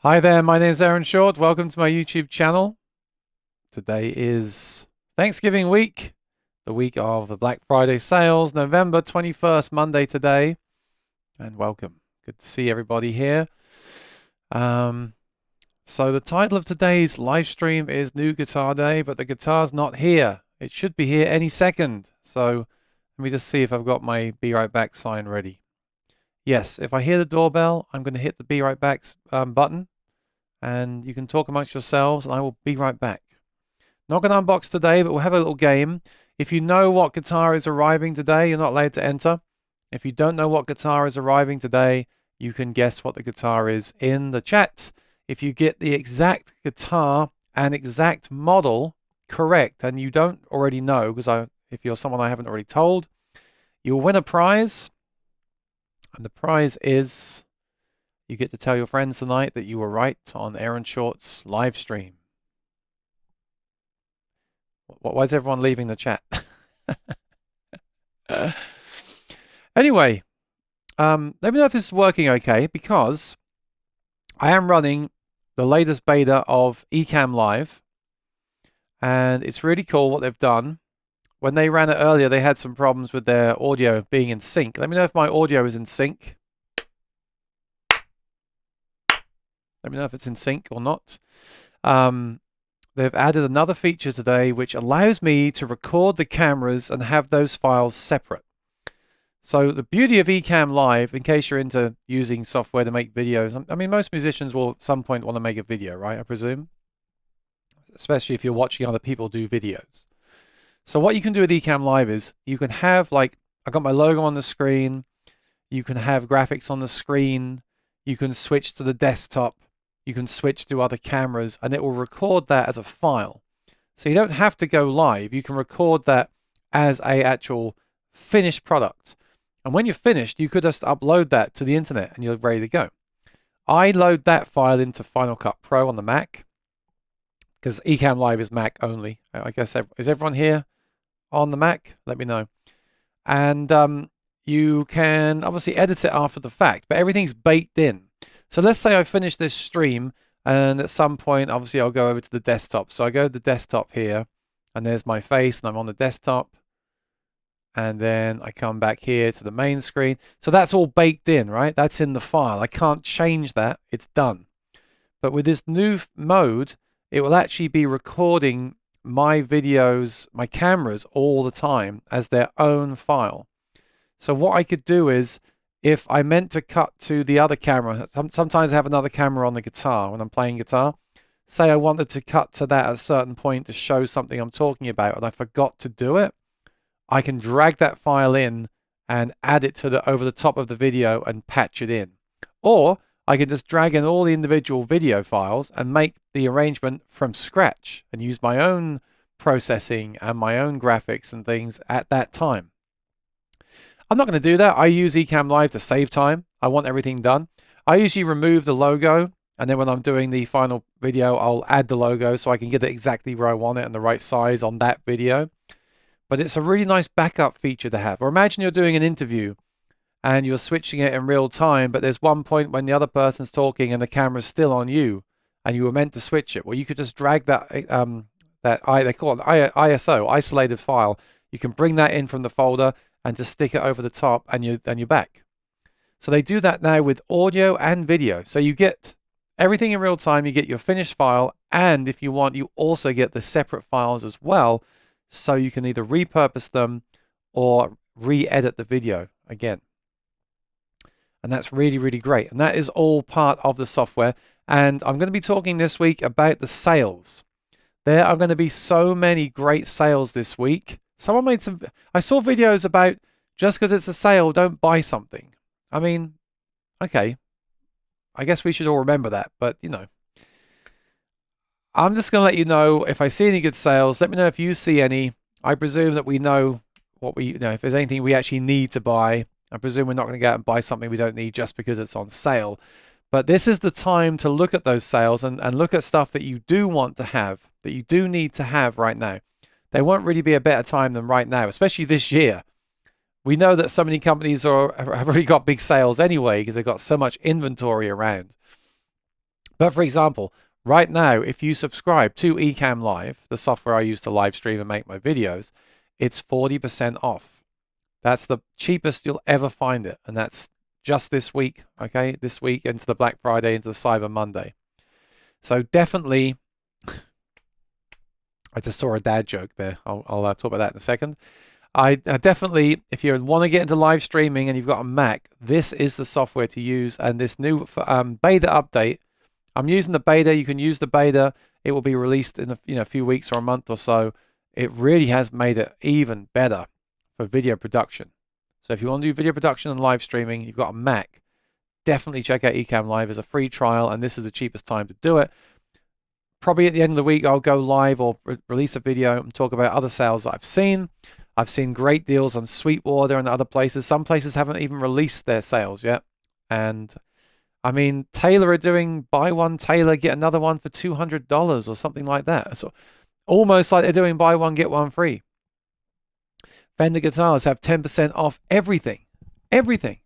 Hi there, my name is Aaron Short. Welcome to my YouTube channel. Today is Thanksgiving week, the week of the Black Friday sales, November 21st, Monday today. And welcome. Good to see everybody here. So the title of today's live stream is New Guitar Day, but the guitar's not here. It should be here any second. So let me just see if I've got my Be Right Back sign ready. Yes, if I hear the doorbell, I'm going to hit the Be Right Back button, and you can talk amongst yourselves, and I will be right back. Not going to unbox today, but we'll have a little game. If you know what guitar is arriving today, you're not allowed to enter. If you don't know what guitar is arriving today, you can guess what the guitar is in the chat. If you get the exact guitar and exact model correct, and you don't already know, because if you're someone I haven't already told, you'll win a prize. And the prize is, you get to tell your friends tonight that you were right on Aaron Short's live stream. Why is everyone leaving the chat? Anyway, let me know if this is working okay, because I am running the latest beta of Ecamm Live, and it's really cool what they've done. When they ran it earlier, they had some problems with their audio being in sync. Let me know if my audio is in sync. Let me know if it's in sync or not. They've added another feature today which allows me to record the cameras and have those files separate. So the beauty of Ecamm Live, in case you're into using software to make videos, I mean, most musicians will at some point want to make a video, right? I presume. Especially if you're watching other people do videos. So what you can do with Ecamm Live is you can have, like, I've got my logo on the screen. You can have graphics on the screen. You can switch to the desktop. You can switch to other cameras, and it will record that as a file. So you don't have to go live. You can record that as a actual finished product. And when you're finished, you could just upload that to the internet and you're ready to go. I load that file into Final Cut Pro on the Mac, because Ecamm Live is Mac only. I guess, is everyone here on the Mac? Let me know. And you can obviously edit it after the fact, but everything's baked in. So let's say I finish this stream, and at some point, obviously, I'll go over to the desktop. So I go to the desktop here, and there's my face, and I'm on the desktop. And then I come back here to the main screen. So that's all baked in, right? That's in the file. I can't change that. It's done. But with this new mode, it will actually be recording my videos, my cameras, all the time as their own file. So what I could do is, if I meant to cut to the other camera, sometimes I have another camera on the guitar when I'm playing guitar. Say I wanted to cut to that at a certain point to show something I'm talking about, and I forgot to do it, I can drag that file in and add it to over the top of the video and patch it in. Or I can just drag in all the individual video files and make the arrangement from scratch and use my own processing and my own graphics and things at that time. I'm not going to do that. I use Ecamm Live to save time. I want everything done. I usually remove the logo, and then when I'm doing the final video, I'll add the logo so I can get it exactly where I want it and the right size on that video. But it's a really nice backup feature to have. Or imagine you're doing an interview and you're switching it in real time, but there's one point when the other person's talking and the camera's still on you, and you were meant to switch it. Well, you could just drag that they call it ISO, isolated file. You can bring that in from the folder and just stick it over the top, and you're back. So they do that now with audio and video. So you get everything in real time. You get your finished file, and if you want, you also get the separate files as well. So you can either repurpose them or re-edit the video again. And that's really, really great. And that is all part of the software. And I'm going to be talking this week about the sales. There are going to be so many great sales this week. Someone made some, I saw videos about, just because it's a sale, don't buy something. I mean, okay, I guess we should all remember that, but you know, I'm just going to let you know if I see any good sales. Let me know if you see any. I presume that we know what if there's anything we actually need to buy. I presume we're not going to go out and buy something we don't need just because it's on sale. But this is the time to look at those sales and look at stuff that you do want to have, that you do need to have right now. There won't really be a better time than right now, especially this year. We know that so many companies have already got big sales anyway because they've got so much inventory around. But for example, right now, if you subscribe to Ecamm Live, the software I use to live stream and make my videos, it's 40% off. That's the cheapest you'll ever find it. And that's just this week, okay? This week into the Black Friday, into the Cyber Monday. So definitely, I just saw a dad joke there. I'll talk about that in a second. I definitely, if you want to get into live streaming and you've got a Mac, this is the software to use. And this new beta update, I'm using the beta. You can use the beta. It will be released in a few weeks or a month or so. It really has made it even better for video production. So if you want to do video production and live streaming, you've got a Mac, definitely check out Ecamm Live as a free trial, and this is the cheapest time to do it. Probably at the end of the week, I'll go live or release a video and talk about other sales that I've seen. I've seen great deals on Sweetwater and other places. Some places haven't even released their sales yet. And I mean, Taylor are doing buy one Taylor, get another one for $200 or something like that. So almost like they're doing buy one, get one free. Fender guitars have 10% off everything. Everything.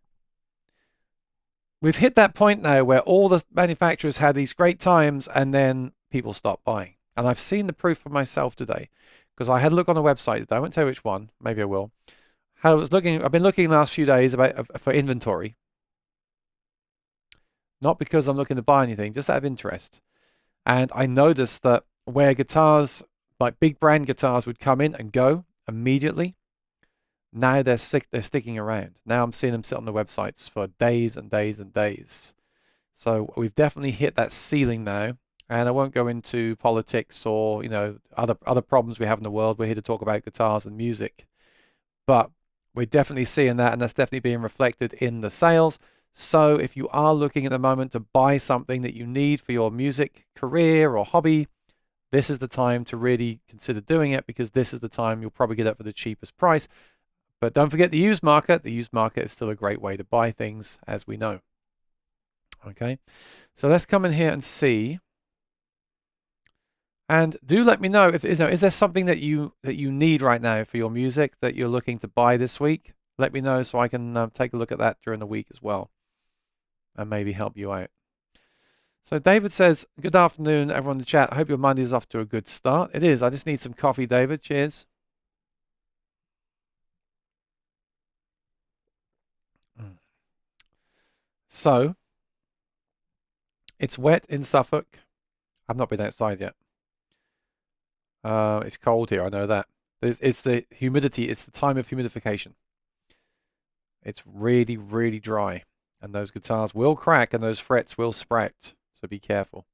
We've hit that point now where all the manufacturers had these great times and then people stopped buying. And I've seen the proof for myself today because I had a look on the website today. I won't tell you which one. Maybe I will. I've been looking the last few days for inventory. Not because I'm looking to buy anything, just out of interest. And I noticed that where guitars, like big brand guitars, would come in and go immediately, now they're sticking around. Now I'm seeing them sit on the websites for days and days and days. So we've definitely hit that ceiling now. And I won't go into politics or other problems we have in the world. We're here to talk about guitars and music. But we're definitely seeing that, and that's definitely being reflected in the sales. So if you are looking at the moment to buy something that you need for your music career or hobby, this is the time to really consider doing it, because this is the time you'll probably get it for the cheapest price. But don't forget the used market. The used market is still a great way to buy things, as we know. Okay, so let's come in here and see. And do let me know if is there something that you need right now for your music that you're looking to buy this week. Let me know so I can take a look at that during the week as well, and maybe help you out. So David says, good afternoon, everyone in the chat. I hope your Monday is off to a good start. It is. I just need some coffee, David. Cheers. So, it's wet in Suffolk. I've not been outside yet. It's cold here, I know that. It's the humidity. It's the time of humidification. It's really, really dry. And those guitars will crack and those frets will sprout. So be careful.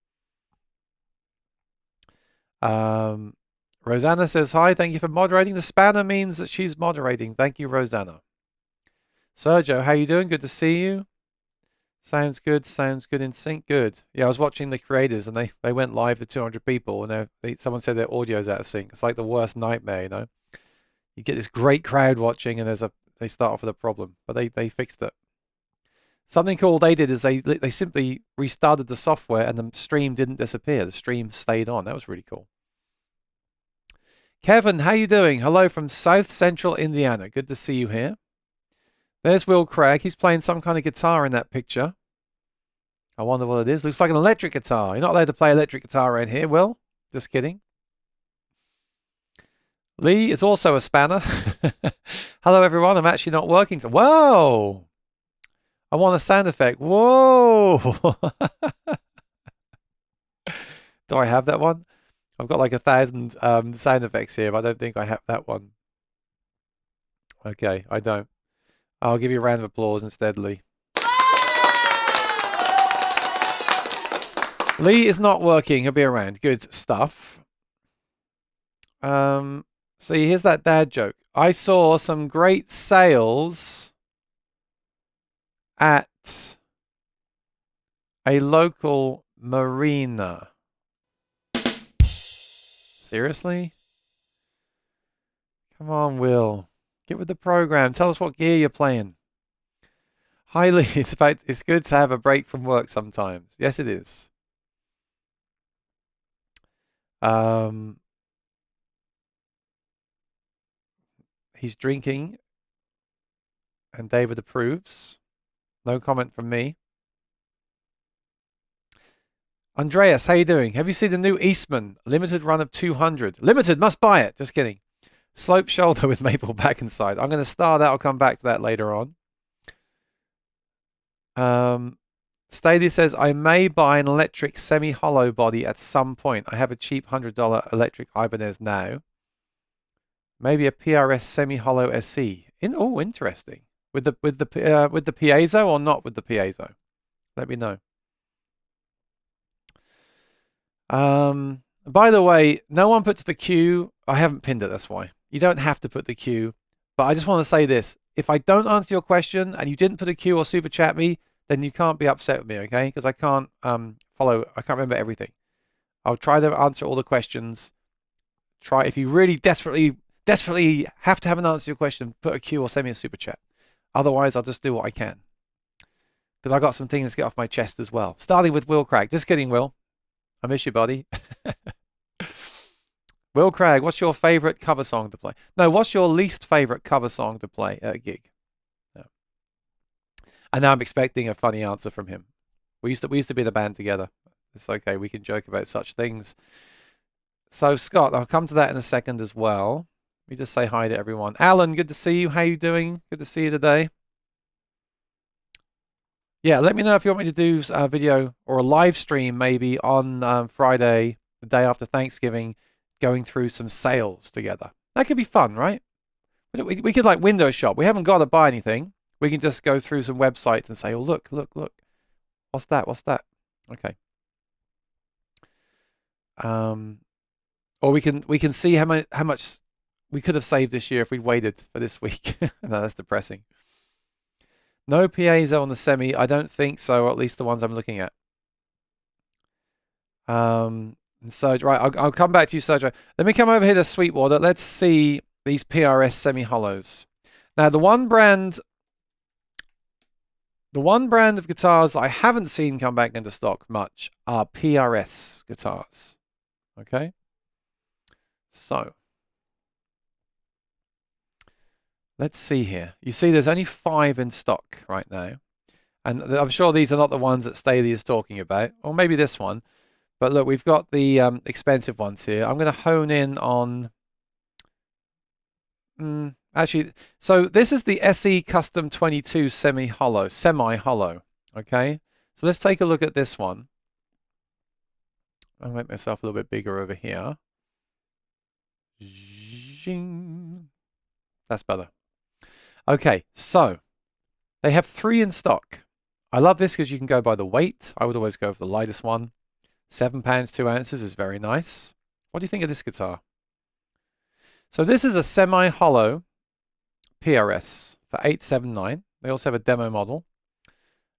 Rosanna says, hi, thank you for moderating. The spanner means that she's moderating. Thank you, Rosanna. Sergio, how you doing? Good to see you. Sounds good in sync. Good. Yeah, I was watching the creators and they went live for 200 people and someone said their audio's out of sync. It's like the worst nightmare, you know. You get this great crowd watching and they start off with a problem, but they fixed it. Something cool they did is they simply restarted the software and the stream didn't disappear. The stream stayed on. That was really cool. Kevin, how you doing? Hello from South Central Indiana. Good to see you here. There's Will Craig. He's playing some kind of guitar in that picture. I wonder what it is. Looks like an electric guitar. You're not allowed to play electric guitar around here, Will. Just kidding. Lee is also a spanner. Hello, everyone. I'm actually not working. Whoa! I want a sound effect. Whoa! Do I have that one? I've got like 1,000 sound effects here, but I don't think I have that one. Okay, I don't. I'll give you a round of applause instead, Lee. Lee is not working. He'll be around. Good stuff. See, here's that dad joke. I saw some great sales at a local marina. Seriously? Come on, Will. Get with the program. Tell us what gear you're playing. Hi, Lee. It's good to have a break from work sometimes. Yes, it is. He's drinking, and David approves. No comment from me. Andreas, how you doing? Have you seen the new Eastman? Limited run of 200. Limited, must buy it. Just kidding. Slope shoulder with maple back and side. I'm going to star that. I'll come back to that later on. Stady says, I may buy an electric semi-hollow body at some point. I have a cheap $100 electric Ibanez now. Maybe a PRS semi-hollow SE. Interesting. With the piezo or not with the piezo? Let me know. By the way, no one puts the Q. I haven't pinned it, that's why. You don't have to put the Q. But I just want to say this. If I don't answer your question and you didn't put a Q or super chat me, then you can't be upset with me, okay? Because I can't I can't remember everything. I'll try to answer all the questions. Try, if you really desperately have to have an answer to your question, put a Q or send me a super chat. Otherwise, I'll just do what I can. Because I got some things to get off my chest as well. Starting with Will Craig. Just kidding, Will. I miss you, buddy. Will Craig, what's your favorite cover song to play? No, what's your least favorite cover song to play at a gig? No. And now I'm expecting a funny answer from him. We used to be in a band together. It's okay. We can joke about such things. So, Scott, I'll come to that in a second as well. Let me just say hi to everyone. Alan, good to see you. How you doing? Good to see you today. Yeah, let me know if you want me to do a video or a live stream maybe on Friday, the day after Thanksgiving, going through some sales together. That could be fun, right? We could like window shop. We haven't got to buy anything. We can just go through some websites and say, oh, look. What's that? What's that? Okay. Or we can see how much we could have saved this year if we'd waited for this week. No, that's depressing. No piezo on the semi. I don't think so, or at least the ones I'm looking at. And Sergio, right, I'll come back to you, Sergio. Let me come over here to Sweetwater. Let's see these PRS semi-hollows. Now, the one brand of guitars I haven't seen come back into stock much are PRS guitars. Okay? So, let's see here. You see there's only 5 in stock right now. And I'm sure these are not the ones that Staley is talking about. Or maybe this one. But look, we've got the expensive ones here. I'm going to hone in on... actually, so this is the SE Custom 22 semi-hollow. Okay? So let's take a look at this one. I'll make myself a little bit bigger over here. That's better. Okay, so they have 3 in stock. I love this because you can go by the weight. I would always go for the lightest one. 7 pounds, 2 ounces is very nice. What do you think of this guitar? So this is a semi-hollow PRS for $879. They also have a demo model.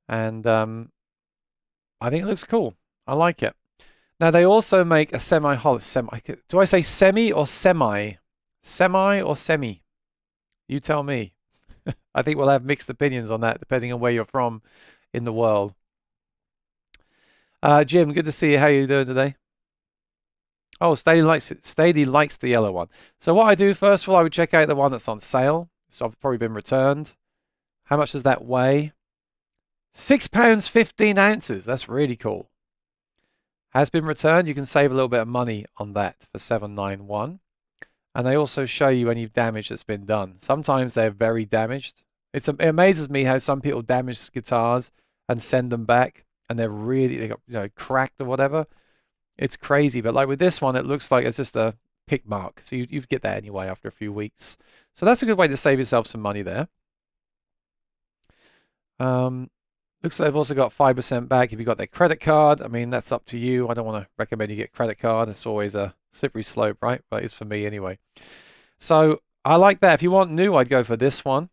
And I think it looks cool. I like it. Now they also make a semi-hollow. Do I say semi or semi? Semi or semi? You tell me. I think we'll have mixed opinions on that depending on where you're from in the world. Jim, good to see you. How are you doing today? Oh, Stady likes it. Stady likes the yellow one. So what I do, first of all, I would check out the one that's on sale. So I've probably been returned. How much does that weigh? 6 pounds, 15 ounces. That's really cool. Has been returned. You can save a little bit of money on that for $791. And they also show you any damage that's been done. Sometimes they're very damaged. It amazes me how some people damage guitars and send them back, and they got cracked or whatever. It's crazy. But like with this one, it looks like it's just a pick mark. So you get that anyway after a few weeks. So that's a good way to save yourself some money there. Looks like they've also got 5% back if you've got their credit card. I mean, that's up to you. I don't want to recommend you get credit card. It's always a slippery slope, right? But it's for me anyway. So I like that. If you want new, I'd go for this one.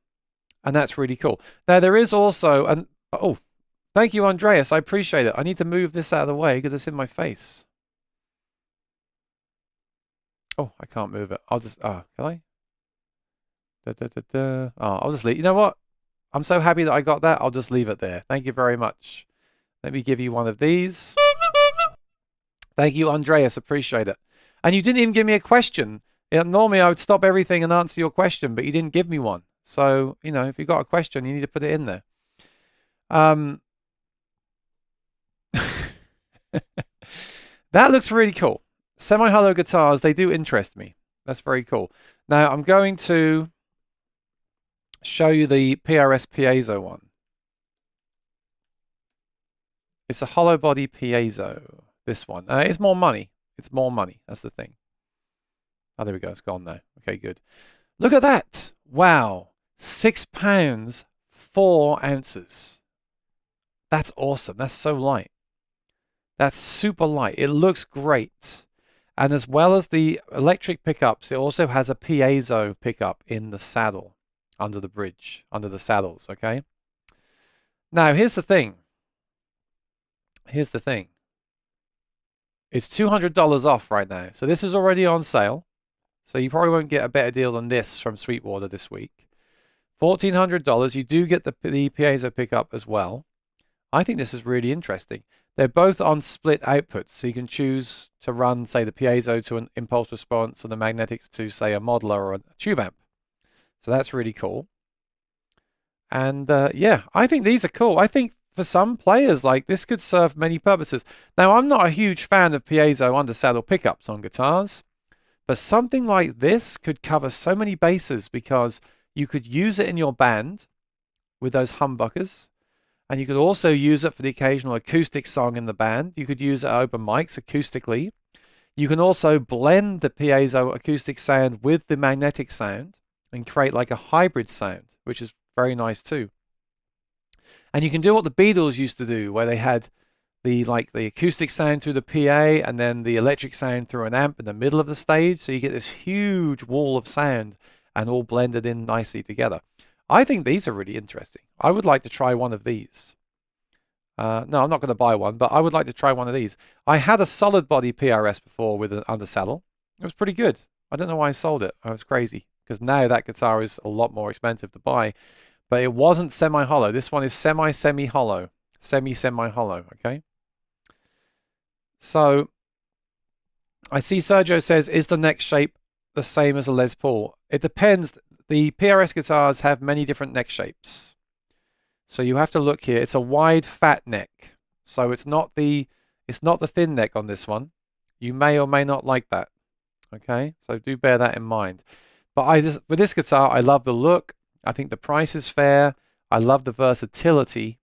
And that's really cool. Now, there is also... oh, thank you, Andreas. I appreciate it. I need to move this out of the way because it's in my face. Oh, I can't move it. I'll just... can I? Oh, I'll just leave. You know what? I'm so happy that I got that. I'll just leave it there. Thank you very much. Let me give you one of these. Thank you, Andreas. Appreciate it. And you didn't even give me a question. Normally, I would stop everything and answer your question, but you didn't give me one. So, if you've got a question, you need to put it in there. That looks really cool. Semi-hollow guitars, they do interest me. That's very cool. Now, I'm going to show you the PRS piezo one. It's a hollow body piezo, this one. It's more money. It's more money. That's the thing. Oh, there we go. It's gone now. Okay, good. Look at that. Wow. 6 pounds, 4 ounces. That's awesome. That's so light. That's super light. It looks great. And as well as the electric pickups, it also has a piezo pickup in the saddle, under the bridge, under the saddles, okay? Now, here's the thing. Here's the thing. It's $200 off right now. So this is already on sale. So you probably won't get a better deal than this from Sweetwater this week. $1,400. You do get the piezo pickup as well. I think this is really interesting. They're both on split outputs, so you can choose to run, say, the piezo to an impulse response and the magnetics to, say, a modeler or a tube amp. So that's really cool. And yeah, I think these are cool. I think for some players, like, this could serve many purposes. Now, I'm not a huge fan of piezo under saddle pickups on guitars, but something like this could cover so many bases because you could use it in your band with those humbuckers. And you could also use it for the occasional acoustic song in the band. You could use it at open mics acoustically. You can also blend the piezo acoustic sound with the magnetic sound and create like a hybrid sound, which is very nice too. And you can do what the Beatles used to do, where they had the acoustic sound through the PA and then the electric sound through an amp in the middle of the stage. So you get this huge wall of sound and all blended in nicely together. I think these are really interesting. I would like to try one of these. No, I'm not going to buy one, but I would like to try one of these. I had a solid body PRS before with an undersaddle. It was pretty good. I don't know why I sold it. I was crazy because now that guitar is a lot more expensive to buy. But it wasn't semi-hollow. This one is semi-hollow. Semi-hollow, okay? So I see Sergio says, is the neck shape the same as a Les Paul? It depends. The PRS guitars have many different neck shapes. So you have to look here. It's a wide, fat neck. So it's not the thin neck on this one. You may or may not like that. Okay? So do bear that in mind. But with this guitar, I love the look. I think the price is fair. I love the versatility.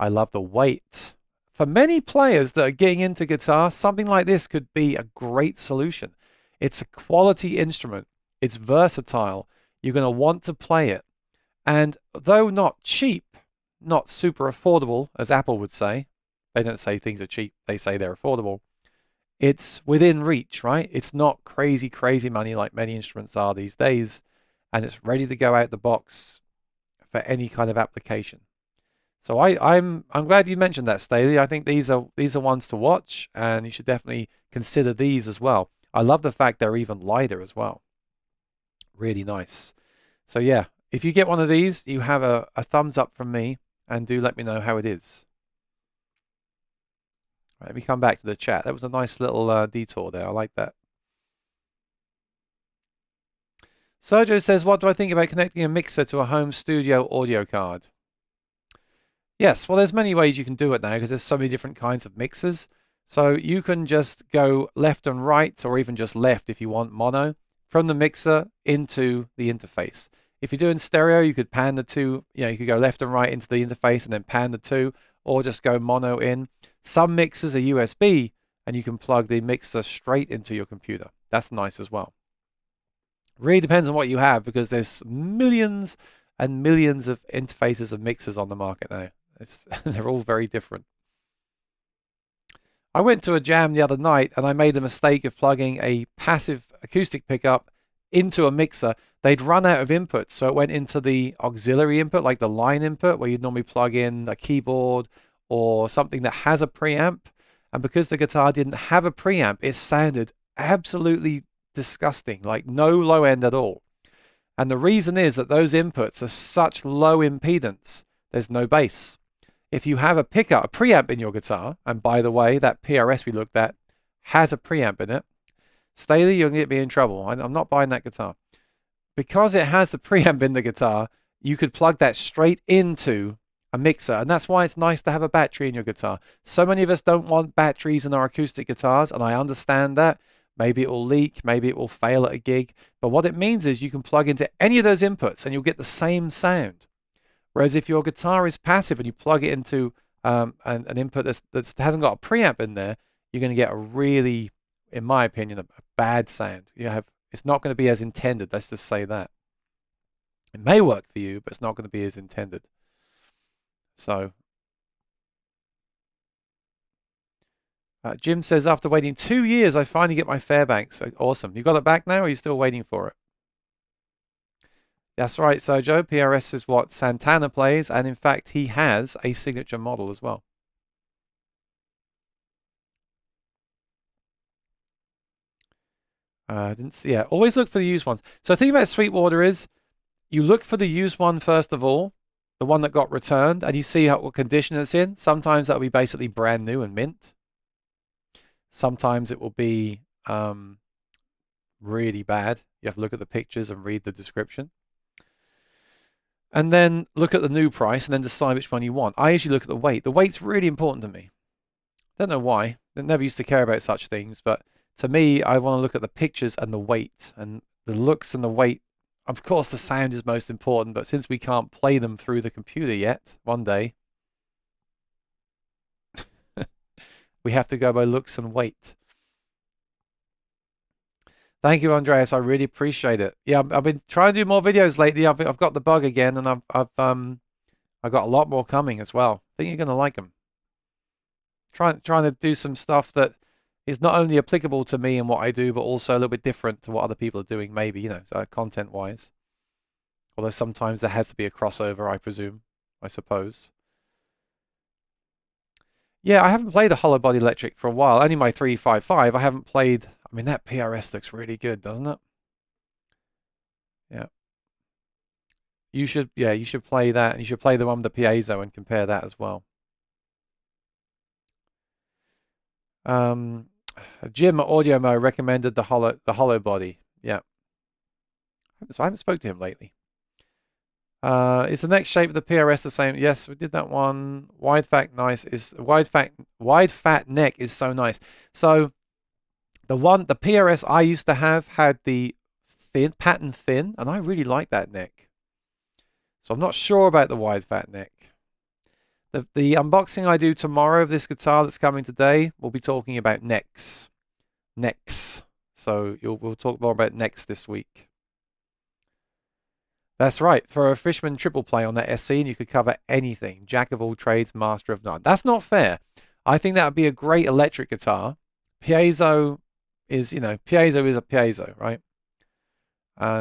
I love the weight. For many players that are getting into guitar, something like this could be a great solution. It's a quality instrument. It's versatile. You're going to want to play it. And though not cheap, not super affordable, as Apple would say, they don't say things are cheap, they say they're affordable. It's within reach, right? It's not crazy, crazy money like many instruments are these days. And it's ready to go out the box for any kind of application. So I'm glad you mentioned that, Staley. I think these are ones to watch, and you should definitely consider these as well. I love the fact they're even lighter as well. Really nice. So yeah, if you get one of these, you have a thumbs up from me, and do let me know how it is. Right, let me come back to the chat. That was a nice little detour there. I like that. Sergio says, what do I think about connecting a mixer to a home studio audio card? Yes, well, there's many ways you can do it now because there's so many different kinds of mixers. So you can just go left and right, or even just left if you want mono, from the mixer into the interface. If you're doing stereo, you could pan the two, you could go left and right into the interface and then pan the two, or just go mono in. Some mixers are USB, and you can plug the mixer straight into your computer. That's nice as well. Really depends on what you have, because there's millions and millions of interfaces and mixers on the market now. They're all very different. I went to a jam the other night and I made the mistake of plugging a passive acoustic pickup into a mixer. They'd run out of input, so it went into the auxiliary input, like the line input, where you'd normally plug in a keyboard or something that has a preamp. And because the guitar didn't have a preamp, it sounded absolutely disgusting, like no low end at all. And the reason is that those inputs are such low impedance, there's no bass. If you have a pickup, a preamp in your guitar, and by the way, that PRS we looked at has a preamp in it, Staley, you're going to get me in trouble. I'm not buying that guitar. Because it has the preamp in the guitar, you could plug that straight into a mixer, and that's why it's nice to have a battery in your guitar. So many of us don't want batteries in our acoustic guitars, and I understand that. Maybe it will leak, maybe it will fail at a gig, but what it means is you can plug into any of those inputs and you'll get the same sound. Whereas if your guitar is passive and you plug it into an input that hasn't got a preamp in there, you're going to get a really, in my opinion, a bad sound. It's not going to be as intended. Let's just say that. It may work for you, but it's not going to be as intended. So, Jim says, after waiting 2 years, I finally get my Fairbanks. Awesome. You got it back now, or are you still waiting for it? That's right, Sojo. PRS is what Santana plays, and in fact, he has a signature model as well. Didn't see. Yeah, always look for the used ones. So the thing about Sweetwater is, you look for the used one first of all, the one that got returned, and you see what condition it's in. Sometimes that'll be basically brand new and mint. Sometimes it will be really bad. You have to look at the pictures and read the description. And then look at the new price and then decide which one you want. I usually look at the weight. The weight's really important to me. Don't know why. I never used to care about such things, but to me, I want to look at the pictures and the weight, and the looks and the weight. Of course, the sound is most important, but since we can't play them through the computer yet, one day, we have to go by looks and weight. Thank you, Andreas. I really appreciate it. Yeah, I've been trying to do more videos lately. I've got the bug again, and I've got a lot more coming as well. I think you're gonna like them. Trying to do some stuff that is not only applicable to me and what I do, but also a little bit different to what other people are doing. Maybe content-wise. Although sometimes there has to be a crossover, I presume. I suppose. Yeah, I haven't played a hollow body electric for a while. Only my 355. I haven't played. I mean, that PRS looks really good, doesn't it? Yeah. You should play that, and you should play the one with the piezo and compare that as well. Jim at Audio Mo recommended the hollow body. Yeah. So I haven't spoke to him lately. Is the next shape of the PRS the same? Yes, we did that one. Wide fat neck is so nice. So the PRS I used to have had the pattern thin, and I really like that neck. So I'm not sure about the wide fat neck. The unboxing I do tomorrow of this guitar that's coming today, we'll be talking about necks. So we'll talk more about necks this week. That's right. For a Fishman triple play on that SC, and you could cover anything. Jack of all trades, master of none. That's not fair. I think that would be a great electric guitar. Piezo is a piezo, right?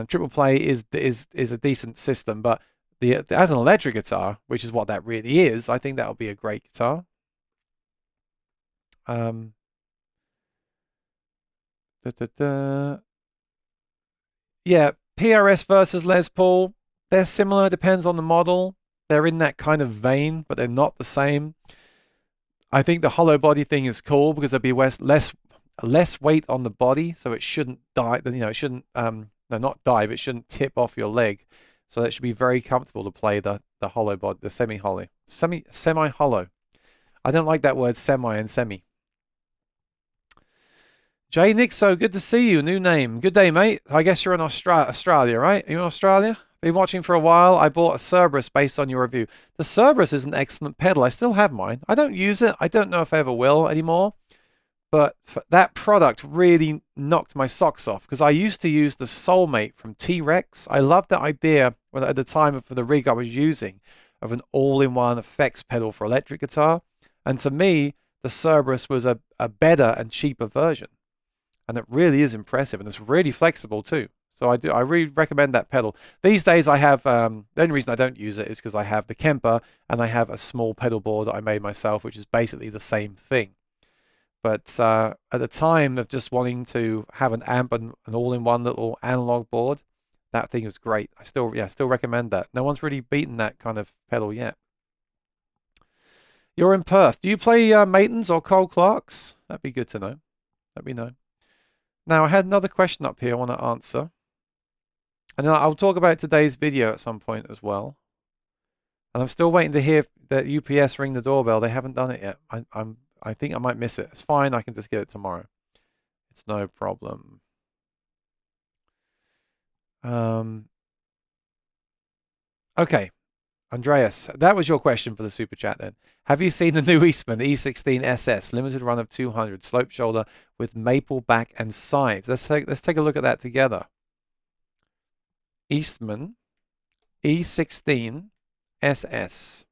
Triple play is a decent system, but as an electric guitar, which is what that really is, I think that would be a great guitar. Yeah, PRS versus Les Paul, they're similar, depends on the model. They're in that kind of vein, but they're not the same. I think the hollow body thing is cool because there'll be less weight on the body, so it shouldn't die. It shouldn't not dive. It shouldn't tip off your leg. So that should be very comfortable to play the hollow body, the semi-hollow. Semi-hollow. I don't like that word semi and semi. Jay Nixo, good to see you. New name. Good day, mate. I guess you're in Australia, right? Are you in Australia? Been watching for a while. I bought a Cerberus based on your review. The Cerberus is an excellent pedal. I still have mine. I don't use it. I don't know if I ever will anymore. But that product really knocked my socks off because I used to use the Soulmate from T-Rex. I loved that idea at the time for the rig I was using of an all-in-one effects pedal for electric guitar. And to me, the Cerberus was a better and cheaper version. And it really is impressive, and it's really flexible too. So I really recommend that pedal. These days I have, the only reason I don't use it is because I have the Kemper and I have a small pedal board that I made myself, which is basically the same thing. But at the time of just wanting to have an amp and an all-in-one little analog board, that thing was great. I still recommend that. No one's really beaten that kind of pedal yet. You're in Perth. Do you play Maitons or Cole Clarks? That'd be good to know. Let me know. Now, I had another question up here I want to answer. And then I'll talk about today's video at some point as well. And I'm still waiting to hear that UPS ring the doorbell. They haven't done it yet. I think I might miss it. It's fine. I can just get it tomorrow. It's no problem. Okay, Andreas, that was your question for the super chat then. Have you seen the new Eastman E16 SS limited run of 200 slope shoulder with maple back and sides? Let's take a look at that together. Eastman E16 SS.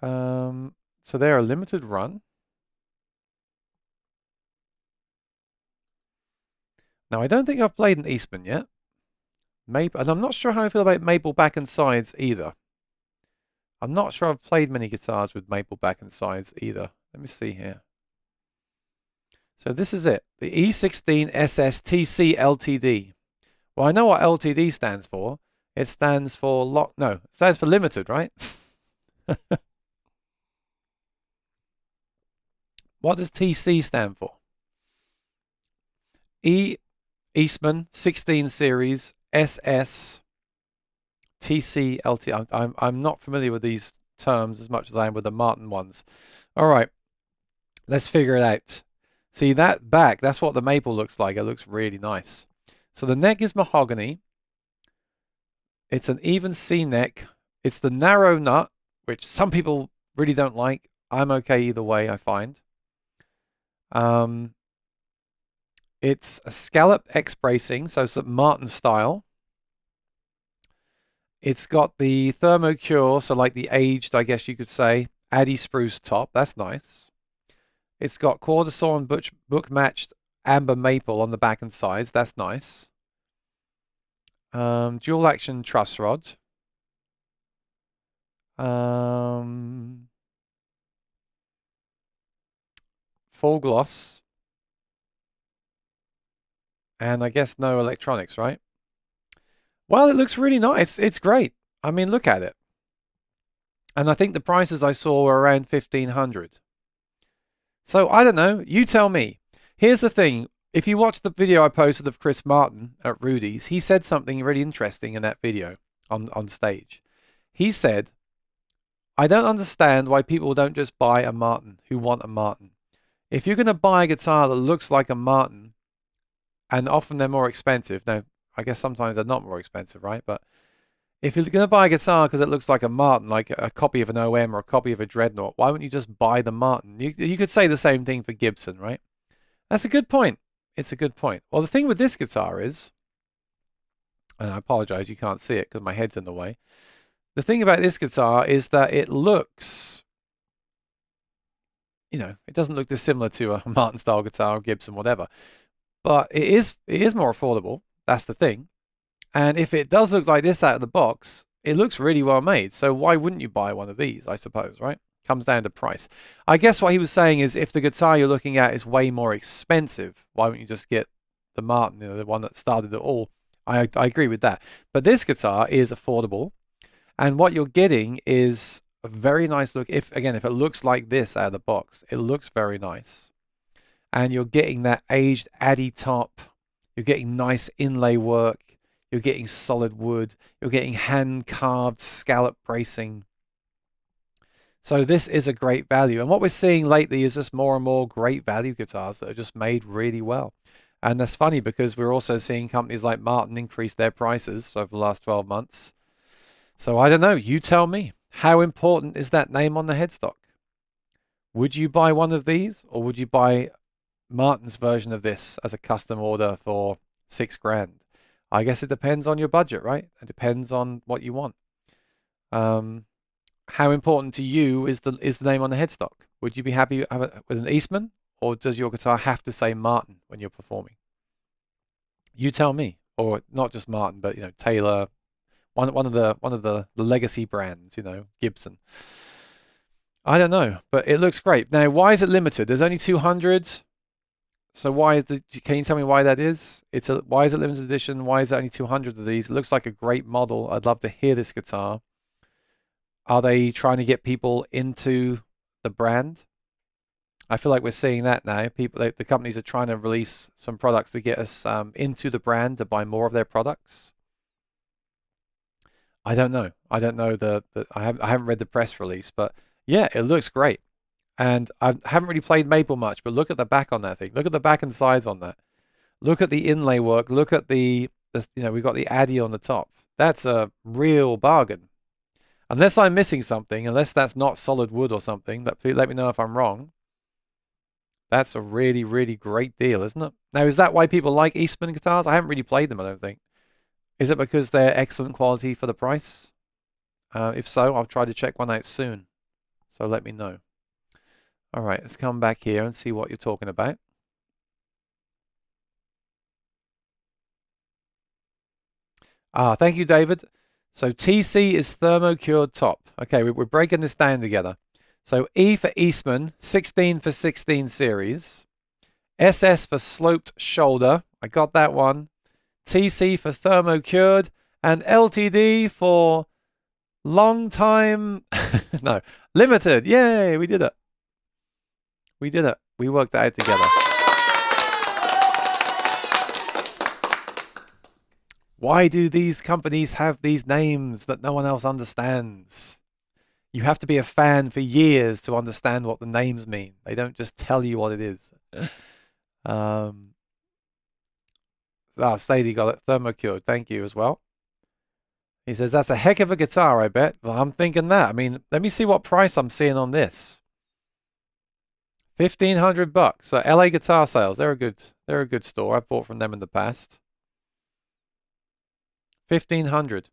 So they're a limited run. Now, I don't think I've played an Eastman yet. Maple, and I'm not sure how I feel about maple back and sides either. I'm not sure I've played many guitars with maple back and sides either. Let me see here. So this is it. The E16 SS TC LTD. Well, I know what LTD stands for. It stands for it stands for limited, right? What does TC stand for? Eastman 16 series SS TC LT. I'm not familiar with these terms as much as I am with the Martin ones. All right, let's figure it out. See that back? That's what the maple looks like. It looks really nice. So the neck is mahogany. It's an even C neck. It's the narrow nut, which some people really don't like. I'm okay either way, I find. It's a scallop X bracing, so it's Martin style. It's got the thermocure, so like the aged, I guess you could say, Addy spruce top. That's nice. It's got quarter sawn book matched amber maple on the back and sides. That's nice. Dual action truss rod. Full gloss. And I guess no electronics, right? Well, it looks really nice. It's great. I mean, look at it. And I think the prices I saw were around 1,500. So I don't know. You tell me. Here's the thing. If you watch the video I posted of Chris Martin at Rudy's, he said something really interesting in that video on stage. He said, I don't understand why people don't just buy a Martin who want a Martin. If you're going to buy a guitar that looks like a Martin, and often they're more expensive. Now, I guess sometimes they're not more expensive, right? But if you're going to buy a guitar because it looks like a Martin, like a copy of an OM or a copy of a Dreadnought, why wouldn't you just buy the Martin? You could say the same thing for Gibson, right? That's a good point. It's a good point. Well, the thing with this guitar is, and I apologize, you can't see it because my head's in the way. The thing about this guitar is that it looks, it doesn't look dissimilar to a Martin style guitar or Gibson, whatever. But it is more affordable. That's the thing. And if it does look like this out of the box, it looks really well made. So why wouldn't you buy one of these, I suppose, right? Comes down to price. I guess what he was saying is if the guitar you're looking at is way more expensive, why wouldn't you just get the Martin, the one that started it all? I agree with that. But this guitar is affordable. And what you're getting is a very nice look. If it looks like this out of the box, it looks very nice. And you're getting that aged Addy top. You're getting nice inlay work. You're getting solid wood. You're getting hand-carved scallop bracing. So this is a great value. And what we're seeing lately is just more and more great value guitars that are just made really well. And that's funny because we're also seeing companies like Martin increase their prices over the last 12 months. So I don't know. You tell me. How important is that name on the headstock? Would you buy one of these, or would you buy Martin's version of this as a custom order for $6,000? I guess it depends on your budget, right? It depends on what you want. How important to you is the name on the headstock? Would you be happy with an Eastman, or does your guitar have to say Martin when you're performing? You tell me. Or not just Martin, but Taylor, one of the legacy brands, Gibson. I don't know, but it looks great. Now, why is it limited? There's only 200. So can you tell me why that is? Why is it limited edition? Why is it only 200 of these? It looks like a great model. I'd love to hear this guitar. Are they trying to get people into the brand? I feel like we're seeing that now. People, the companies are trying to release some products to get us into the brand to buy more of their products. I don't know. I don't know I haven't read the press release, but yeah, it looks great. And I haven't really played Maple much, but look at the back on that thing. Look at the back and sides on that. Look at the inlay work. Look at we've got the Addy on the top. That's a real bargain. Unless I'm missing something, unless that's not solid wood or something, please let me know if I'm wrong. That's a really, really great deal, isn't it? Now, is that why people like Eastman guitars? I haven't really played them, I don't think. Is it because they're excellent quality for the price? If so, I'll try to check one out soon. So let me know. All right, let's come back here and see what you're talking about. Thank you, David. So TC is thermo-cured top. Okay, we're breaking this down together. So E for Eastman, 16 for 16 series. SS for sloped shoulder. I got that one. TC for thermo-cured. And LTD for long time... no, limited. Yay, we did it. We did it. We worked that out together. Why do these companies have these names that no one else understands? You have to be a fan for years to understand what the names mean. They don't just tell you what it is. Stady got it. Thermocured. Thank you as well. He says, that's a heck of a guitar, I bet. Well, I'm thinking that. I mean, let me see what price I'm seeing on this. $1,500. So LA Guitar Sales. They're a good store. I've bought from them in the past. $1,500.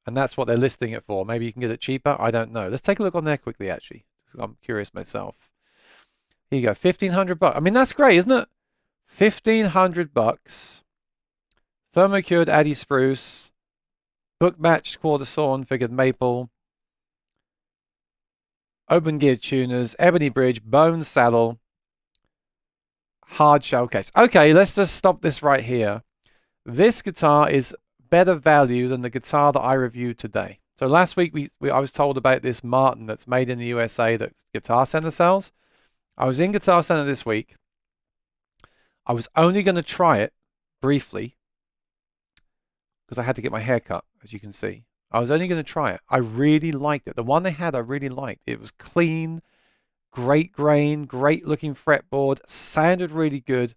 And that's what they're listing it for. Maybe you can get it cheaper. I don't know. Let's take a look on there quickly, actually. I'm curious myself. Here you go. $1,500. I mean, that's great, isn't it? $1,500. Thermocured Addy spruce. Book matched quarter sawn figured maple. Open gear tuners. Ebony bridge. Bone saddle. Hard shell case. Okay, let's just stop this right here. This guitar is better value than the guitar that I reviewed today. So last week I was told about this Martin that's made in the USA that Guitar Center sells. I was in Guitar Center this week. I was only going to try it briefly because I had to get my hair cut, as you can see. I was only going to try it. I really liked it. The one they had, I really liked. It was clean, great grain, great looking fretboard, sounded really good.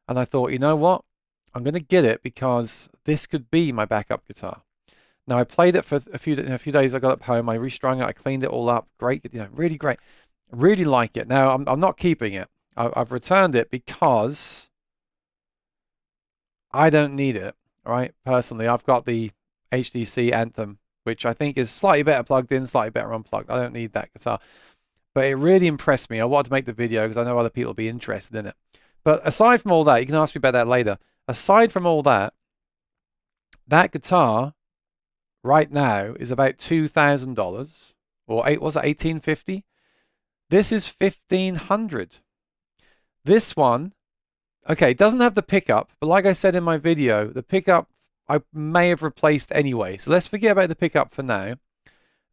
And I thought, you know what? I'm going to get it because this could be my backup guitar. Now, I played it for a few days. I got it home. I restrung it. I cleaned it all up. Great, really great. Really like it. Now, I'm not keeping it. I've returned it because I don't need it, right? Personally, I've got the HDC Anthem, which I think is slightly better plugged in, slightly better unplugged. I don't need that guitar. But it really impressed me. I wanted to make the video because I know other people will be interested in it. But aside from all that, you can ask me about that later. Aside from all that, that guitar right now is about $2,000, or was it $1,850? This is $1,500. This one, okay, it doesn't have the pickup, but like I said in my video, the pickup I may have replaced anyway. So let's forget about the pickup for now.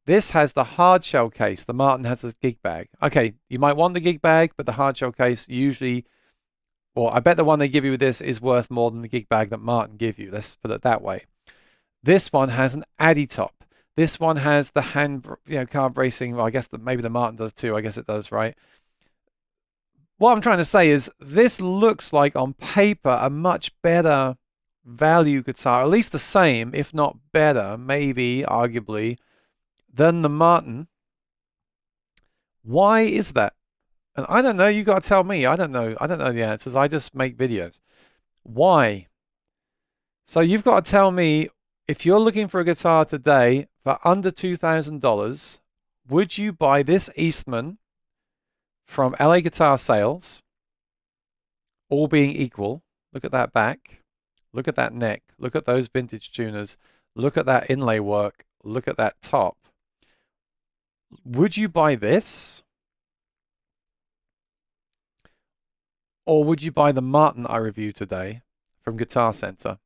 This has the hard shell case. The Martin has a gig bag. Okay, you might want the gig bag, but the hard shell case usually... Well, I bet the one they give you with this is worth more than the gig bag that Martin give you. Let's put it that way. This one has an Addy top. This one has the hand, carb bracing. Well, I guess maybe the Martin does too. I guess it does, right? What I'm trying to say is this looks like on paper a much better value guitar, at least the same, if not better, maybe, arguably, than the Martin. Why is that? And I don't know, you got to tell me. I don't know the answers. I just make videos. Why? So you've got to tell me, if you're looking for a guitar today for under $2,000, would you buy this Eastman from LA Guitar Sales, all being equal? Look at that back. Look at that neck. Look at those vintage tuners. Look at that inlay work. Look at that top. Would you buy this? Or would you buy the Martin I reviewed today from Guitar Center,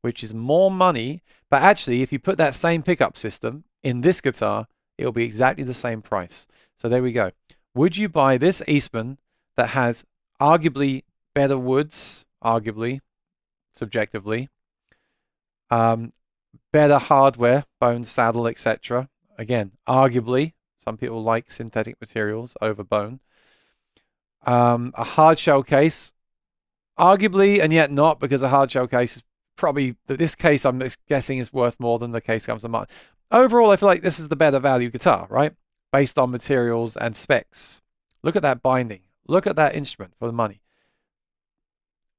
which is more money, but actually if you put that same pickup system in this guitar, it'll be exactly the same price. So there we go. Would you buy this Eastman that has arguably better woods, arguably, subjectively, um, better hardware, bone, saddle, etc. Again, arguably, some people like synthetic materials over bone. A hard shell case, arguably, and yet not, because a hard shell case is probably, this case I'm guessing is worth more than the case comes to mind. Overall, I feel like this is the better value guitar, right? Based on materials and specs. Look at that binding. Look at that instrument for the money.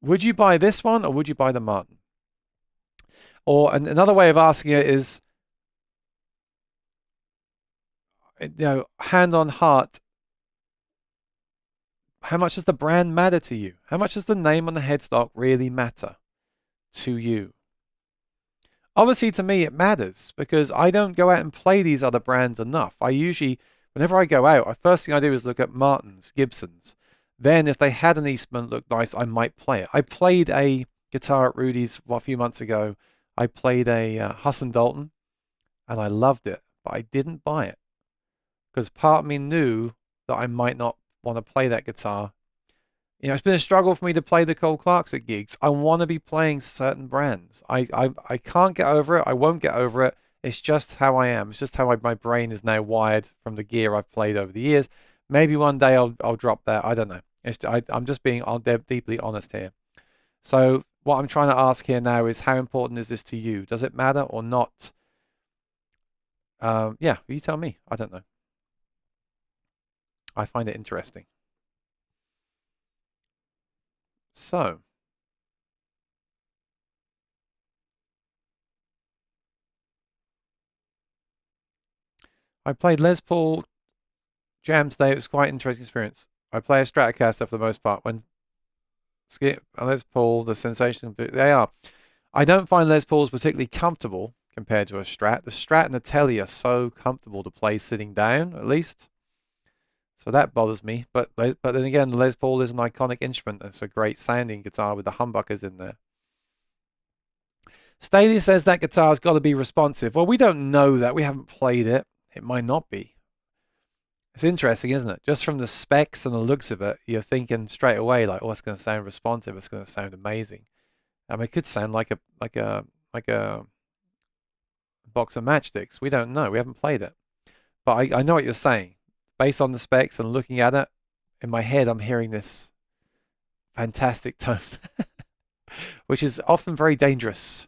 Would you buy this one or would you buy the Martin? Or another way of asking it is, hand on heart, how much does the brand matter to you? How much does the name on the headstock really matter to you? Obviously, to me, it matters because I don't go out and play these other brands enough. I usually, whenever I go out, the first thing I do is look at Martins, Gibsons. Then if they had an Eastman that looked nice, I might play it. I played a guitar at Rudy's a few months ago. I played a Husson Dalton, and I loved it, but I didn't buy it because part of me knew that I might not want to play that guitar. It's been a struggle for me to play the Cole Clarks at gigs. I want to be playing certain brands. I can't get over it. I won't get over it. It's just how I am. It's just how my brain is now wired from the gear I've played over the years. Maybe one day I'll drop that. I don't know. I'm just being deeply honest here. So what I'm trying to ask here now is, how important is this to you? Does it matter or not? Yeah, you tell me. I don't know. I find it interesting. So, I played Les Paul Jam today. It was quite an interesting experience. I play a Stratocaster for the most part. When Skip and Les Paul, the sensation, they are. I don't find Les Pauls particularly comfortable compared to a Strat. The Strat and the Telly are so comfortable to play sitting down, at least. So that bothers me. But then again, the Les Paul is an iconic instrument. It's a great sounding guitar with the humbuckers in there. Staley says that guitar's got to be responsive. Well, we don't know that. We haven't played it. It might not be. It's interesting, isn't it? Just from the specs and the looks of it, you're thinking straight away like, oh, it's going to sound responsive. It's going to sound amazing. I mean, it could sound like a box of matchsticks. We don't know. We haven't played it. But I know what you're saying. Based on the specs and looking at it, in my head, I'm hearing this fantastic tone, which is often very dangerous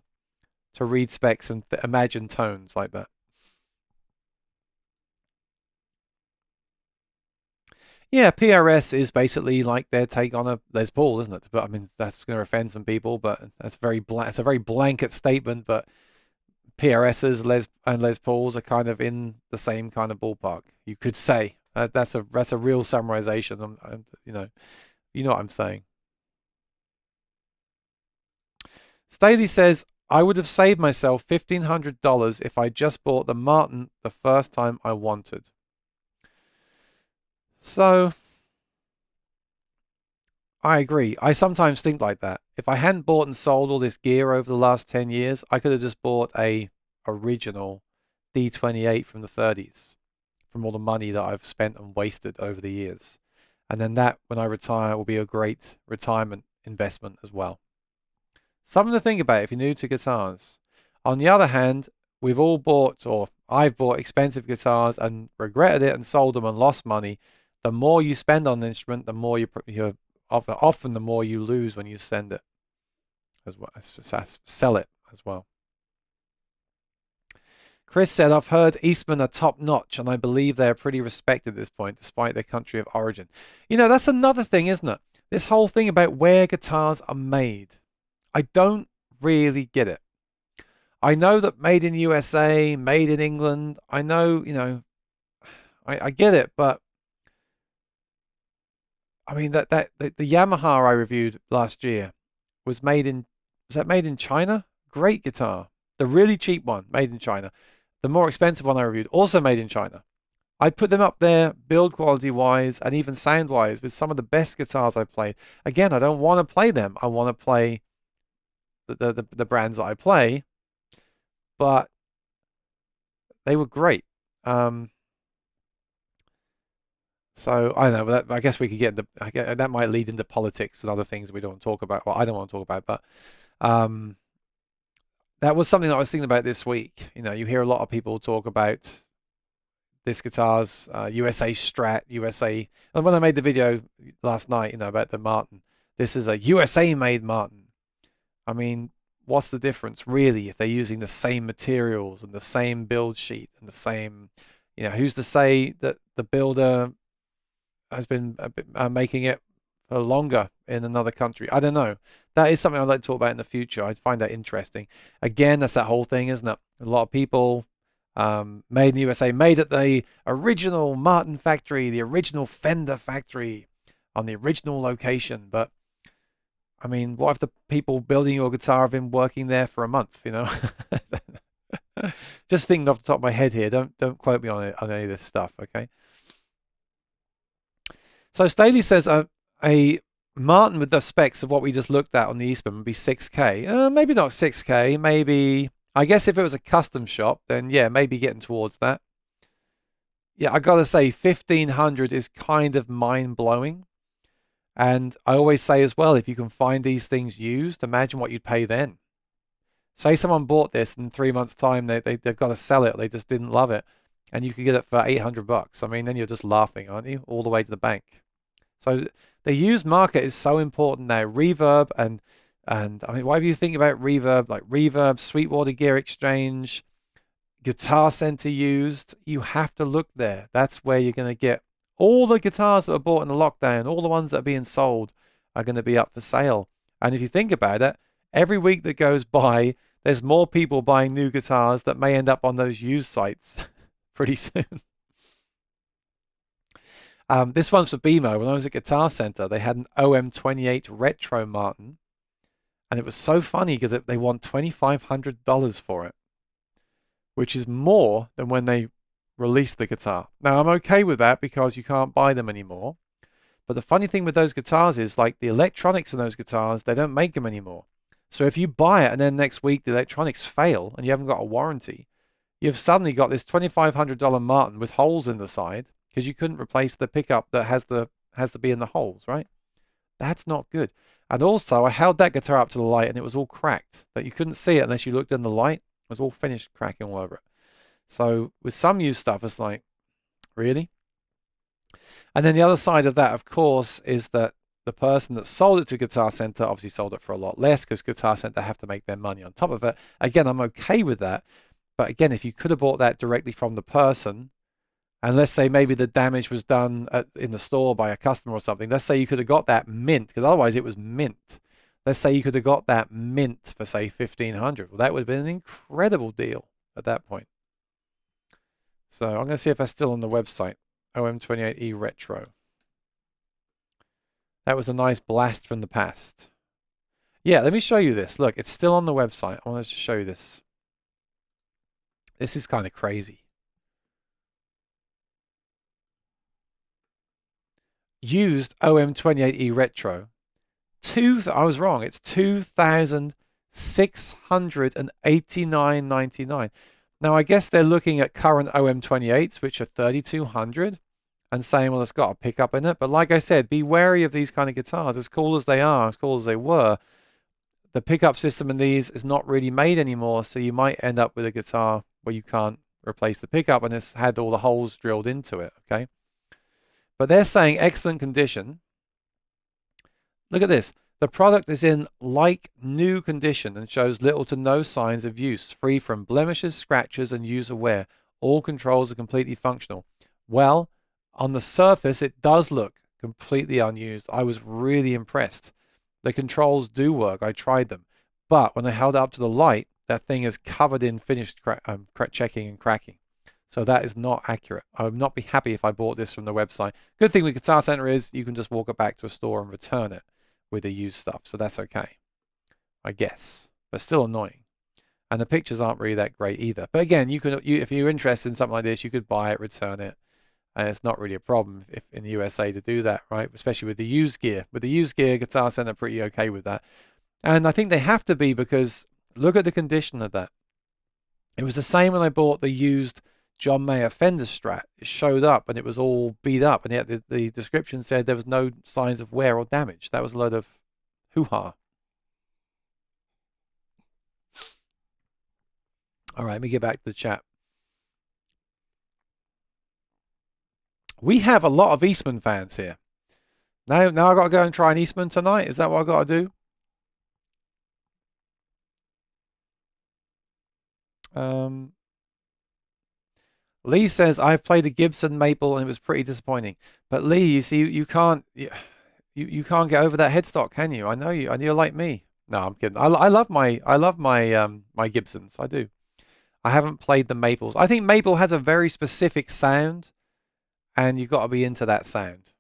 to read specs and imagine tones like that. Yeah, PRS is basically like their take on a Les Paul, isn't it? But I mean, that's going to offend some people, but that's it's a very blanket statement. But PRSs, Les Pauls are kind of in the same kind of ballpark, you could say. That's a real summarization. You know what I'm saying. Staley says, I would have saved myself $1,500 if I just bought the Martin the first time I wanted. So, I agree. I sometimes think like that. If I hadn't bought and sold all this gear over the last 10 years, I could have just bought a original D28 from the 30s from all the money that I've spent and wasted over the years. And then that, when I retire, will be a great retirement investment as well. Something to think about if you're new to guitars. On the other hand, we've all bought, or I've bought expensive guitars and regretted it and sold them and lost money. The more you spend on an instrument, the more you're often the more you lose when you send it as well. Sell it as well. Chris said, I've heard Eastman are top notch, and I believe they're pretty respected at this point, despite their country of origin. That's another thing, isn't it? This whole thing about where guitars are made. I don't really get it. I know that made in USA, made in England. I know, I get it, but I mean the Yamaha I reviewed last year was made in China? Great guitar. The really cheap one, made in China. The more expensive one I reviewed, also made in China. I put them up there, build quality wise and even sound wise, with some of the best guitars I've played. Again, I don't want to play them. I want to play the brands that I play, but they were great. So I don't know, but I guess we could get into, that might lead into politics and other things we don't want to talk about. Well, I don't want to talk about, but um, that was something that I was thinking about this week. You know, you hear a lot of people talk about this guitar's USA Strat, USA. And when I made the video last night, you know, about the Martin, this is a USA made Martin. I mean, what's the difference really if they're using the same materials and the same build sheet and the same, you know, who's to say that the builder has been making it for longer in another country? I don't know. That is something I'd like to talk about in the future. I'd find that interesting. Again, that's that whole thing, isn't it? A lot of people made in the USA, made at the original Martin factory, the original Fender factory, on the original location. But I mean, what if the people building your guitar have been working there for a month? You know, just thinking off the top of my head here. Don't quote me on any of this stuff, okay? So Staley says a Martin with the specs of what we just looked at on the Eastman would be 6K. Maybe not 6K. Maybe, I guess if it was a custom shop, then yeah, maybe getting towards that. Yeah, I gotta say, 1500 is kind of mind blowing. And I always say as well, if you can find these things used, imagine what you'd pay then. Say someone bought this in 3 months' time, they've got to sell it. They just didn't love it, and you could get it for $800. I mean, then you're just laughing, aren't you? All the way to the bank. So the used market is so important now. Reverb and I mean, whatever you think about Reverb, like Reverb, Sweetwater Gear Exchange, Guitar Center used, you have to look there. That's where you're going to get all the guitars that were bought in the lockdown. All the ones that are being sold are going to be up for sale. And if you think about it, every week that goes by, there's more people buying new guitars that may end up on those used sites pretty soon. This one's for BMO. When I was at Guitar Center, they had an OM28 Retro Martin. And it was so funny because they want $2,500 for it, which is more than when they released the guitar. Now, I'm okay with that because you can't buy them anymore. But the funny thing with those guitars is, like, the electronics in those guitars, they don't make them anymore. So if you buy it and then next week the electronics fail and you haven't got a warranty, you've suddenly got this $2,500 Martin with holes in the side because you couldn't replace the pickup that has to be in the holes, right? That's not good. And also, I held that guitar up to the light and it was all cracked. That you couldn't see it unless you looked in the light. It was all finished cracking all over it. So with some used stuff, it's like, really? And then the other side of that, of course, is that the person that sold it to Guitar Center obviously sold it for a lot less because Guitar Center have to make their money on top of it. Again, I'm okay with that. But again, if you could have bought that directly from the person, and let's say maybe the damage was done in the store by a customer or something. Let's say you could have got that mint, because otherwise it was mint. Let's say you could have got that mint for, say, $1,500. Well, that would have been an incredible deal at that point. So I'm going to see if that's still on the website. OM28E Retro. That was a nice blast from the past. Yeah, let me show you this. Look, it's still on the website. I want to show you this. This is kind of crazy. Used OM28E Retro. I was wrong. It's $2,689.99. Now, I guess they're looking at current OM28s, which are $3,200, and saying, well, it's got a pickup in it. But like I said, be wary of these kind of guitars. As cool as they are, as cool as they were, the pickup system in these is not really made anymore. So you might end up with a guitar where you can't replace the pickup and it's had all the holes drilled into it. Okay. But they're saying excellent condition. Look at this. The product is in like new condition and shows little to no signs of use, free from blemishes, scratches, and user wear. All controls are completely functional. Well, on the surface, it does look completely unused. I was really impressed. The controls do work. I tried them. But when I held it up to the light, that thing is covered in finished checking and cracking. So that is not accurate. I would not be happy if I bought this from the website. Good thing with Guitar Center is you can just walk it back to a store and return it with the used stuff. So that's okay, I guess. But still annoying. And the pictures aren't really that great either. But again, if you're interested in something like this, you could buy it, return it. And it's not really a problem if in the USA to do that, right? Especially with the used gear. With the used gear, Guitar Center are pretty okay with that. And I think they have to be because look at the condition of that. It was the same when I bought the used John Mayer Fender Strat. It showed up and it was all beat up, and yet the description said there was no signs of wear or damage. That was a load of hoo-ha. All right, let me get back to the chat. We have a lot of Eastman fans here. Now I've got to go and try an Eastman tonight. Is that what I've got to do? Lee says, I've played a Gibson Maple and it was pretty disappointing. But Lee, you see, you can't get over that headstock, can you? I know you, and you're like me. No, I'm kidding. I love my my Gibsons. I do. I haven't played the Maples. I think Maple has a very specific sound, and you've got to be into that sound.